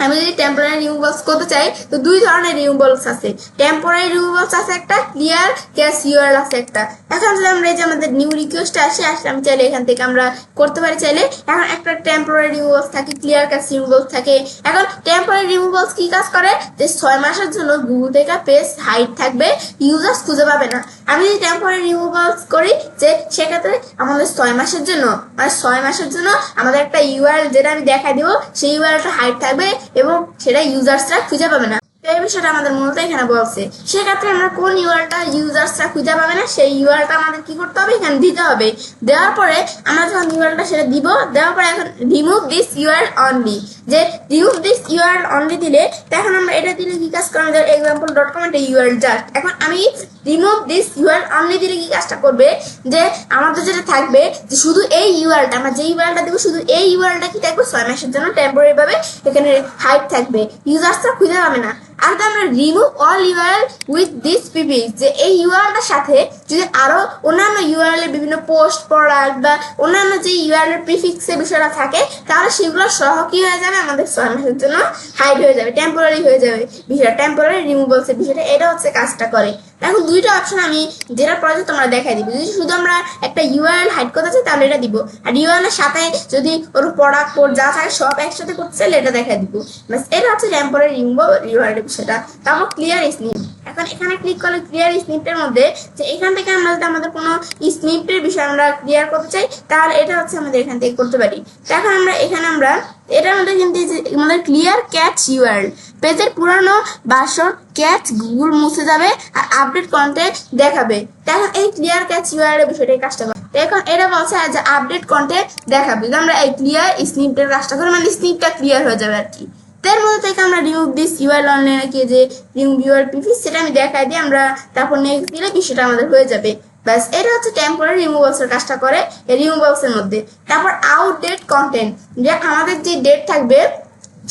আমি যদি টেম্পোরারি রিমুভালস করতে চাই তো দুই ধরনের রিমুভালস আছে। টেম্পোরারি রিমুভালস আছে একটা, ক্লিয়ার ক্যাশ ইউআরএল আছে একটা। এখন যদি আমরা এই যে আমাদের নিউ রিকোয়েস্ট আসলে আমি চাইলে এখান থেকে আমরা করতে পারি চাইলে। এখন একটা টেম্পোরারি রিমুভালস থাকে, ক্লিয়ার ক্যাশ রিমুভালস থাকে। এখন টেম্পোরারি রিমুভালস কি কাজ করে, যে 6 মাসের জন্য গুগল থেকে পেজ হাইড থাকবে, ইউজার্স খুঁজে পাবে না। আমি যদি টেম্পোরারি রিমুভালস করি যে সেক্ষেত্রে আমাদের 6 মাসের জন্য, মানে 6 মাসের জন্য আমাদের একটা ইউআরএল যেটা আমি দেখাই দিব, সেই ইউআরএলটা হাইড থাকবে এবং সেটা ইউজার্সরা খুঁজে পাবে না। এই বিষয়টা আমাদের মূলত এখানে বলছে। সেক্ষেত্রে আমরা কোন ইউআরএলটা ইউজার্সরা খুঁজে পাবে না সেই ইউআরএলটা আমাদের কি করতে হবে, এখানে দিতে হবে। দেওয়ার পরে আমরা যখন ইউআরএলটা সেটা দিব, দেওয়ার পরে এখন রিমুভ দিস ইউআরএল অনলি, যে রিমুভ দিস ইউআরএল অনলি দিলে তখন আমরা এটা দিলে কি কাজ করবে, example.com একটা ইউআরএল জাস্ট। এখন আমি রিমুভ দিস ইউআরএল অনলি দিলে কি কাজটা করবে, যে আমাদের যেটা থাকবে যে শুধু এই ইউআরএলটা, আমরা যে ইউআরএলটা দেবো শুধু এই ইউআরএলটা কি থাকবে 6 মাসের জন্য টেম্পোরারি ভাবে এখানে হাইড থাকবে, ইউজার্সরা খুঁজে পাবে না। আর আমরা remove all URL with this prefix, যে এই ইউআরএলটার সাথে যদি আরো অন্যান্য ইউআরএল এর বিভিন্ন পোস্ট, প্রোডাক্ট বা অন্যান্য যে ইউআরএল এর প্রিফিক্সের বিষয়টা থাকে তাহলে সেগুলো সহ কি হয়ে যাবে, আমাদের 6 মাসের জন্য হাইড হয়ে যাবে, টেম্পোরারি হয়ে যাবে বিষয়টা, টেম্পোরারি রিমুভালস এর বিষয়টা। এটা হচ্ছে কাজটা করে। এখন দুইটা অপশন আমি যেটা প্রয়োজন তোমরা দেখাই দিব। যদি শুধু আমরা একটা ইউআরএল হাইড করতে চাই তাহলে এটা দিব, আর ইউআরএল এর সাথে যদি ওর প্রোডাক্ট কোড যা থাকে সব একসাথে করতে চাইলে এটা দেখাই দিব। বাস এটা হচ্ছে টেম্পোরারি রিমুভাল ইউআরএল এর বিষয়টা। তারপর ক্লিয়ার স্নিপ। এখন এখানে ক্লিক করলে ক্লিয়ার স্নিপের মধ্যে যে এখান থেকে আমরা যদি আমাদের কোনো স্নিপের বিষয় আমরা ক্লিয়ার করতে চাই তাহলে এটা হচ্ছে আমাদের এখান থেকে করতে পারি। এখন আমরা এখানে আমরা এটার মধ্যে কিন্তু আমাদের ক্লিয়ার ক্যাচ ইউআরএল, পেজের পুরানো ভার্সন ক্যাচ গুগল মুছে যাবে আর আপডেট কন্টেন্ট দেখাবে। এখন এই ক্লিয়ার ক্যাচ ইউআরএল বিষয়টা কাজটা করে। এখন এটা বলছে যে আপডেট কন্টেন্ট দেখাবে, যদি আমরা এই ক্লিয়ার স্নিপের কাজটা করি মানে স্নিপটা ক্লিয়ার হয়ে যাবে আর কি। তার মধ্যে থেকে আমরা রিমুভ দিস ইউআরএল অনলাইনে কি যে রিমুভ ইউআরএল প্রিফিক্স সেটা আমি দেখাই দিই, আমরা তারপর নেক্সট দিলে বিষয়টা আমাদের হয়ে যাবে। ব্যাস এটা হচ্ছে টেম্পোরারি রিমুভালস এর কাজটা করে এই রিমুভালস এর মধ্যে। তারপর আউটডেট কন্টেন্ট, যে আমাদের যে ডেট থাকবে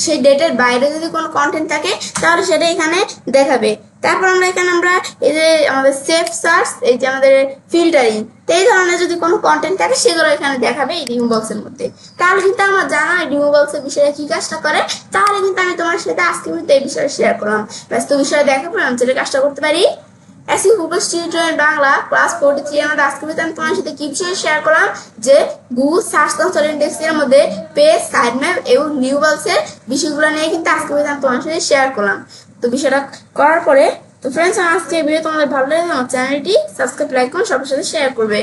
সেই ডেটের বাইরে যদি কোনো কন্টেন্ট থাকে তাহলে সেটা এখানে দেখাবে। তারপর আমরা এখানে আমরা এই যে আমাদের সেফ সার্চ, এই যে আমাদের ফিল্টারিং, এই ধরনের যদি কোনো কন্টেন্ট থাকে সেগুলো এখানে দেখাবে এই রিমুভালস এর মধ্যে। তাহলে কিন্তু আমার জানা রিমুভালস এর বিষয়ে কি কাজটা করে, তাহলে কিন্তু আমি তোমার সাথে আজকে কিন্তু এই বিষয়ে শেয়ার করলাম। ব্যস্ত বিষয়ে দেখাবো আমি যেটা কাজটা করতে পারি। SEO Google tutorial Bangla class 43 আমাদের আজকে আমি তোমার সাথে কি বিষয়ে শেয়ার করলাম, যে গুগল সার্চ কনসোল ইন্ডেক্স এর মধ্যে পেজ, সাইটম্যাপ এবং রিমুভালস এর বিষয়গুলো নিয়ে কিন্তু আজকে আমি তোমার সাথে শেয়ার করলাম। তো বিষয়টা করার পরে তো ফ্রেন্ডস, আমার আজকে ভিডিও তোমাদের ভালো লাগে আমার চ্যানেলটি সাবস্ক্রাইব, লাইক করুন, সবার সাথে শেয়ার করবে।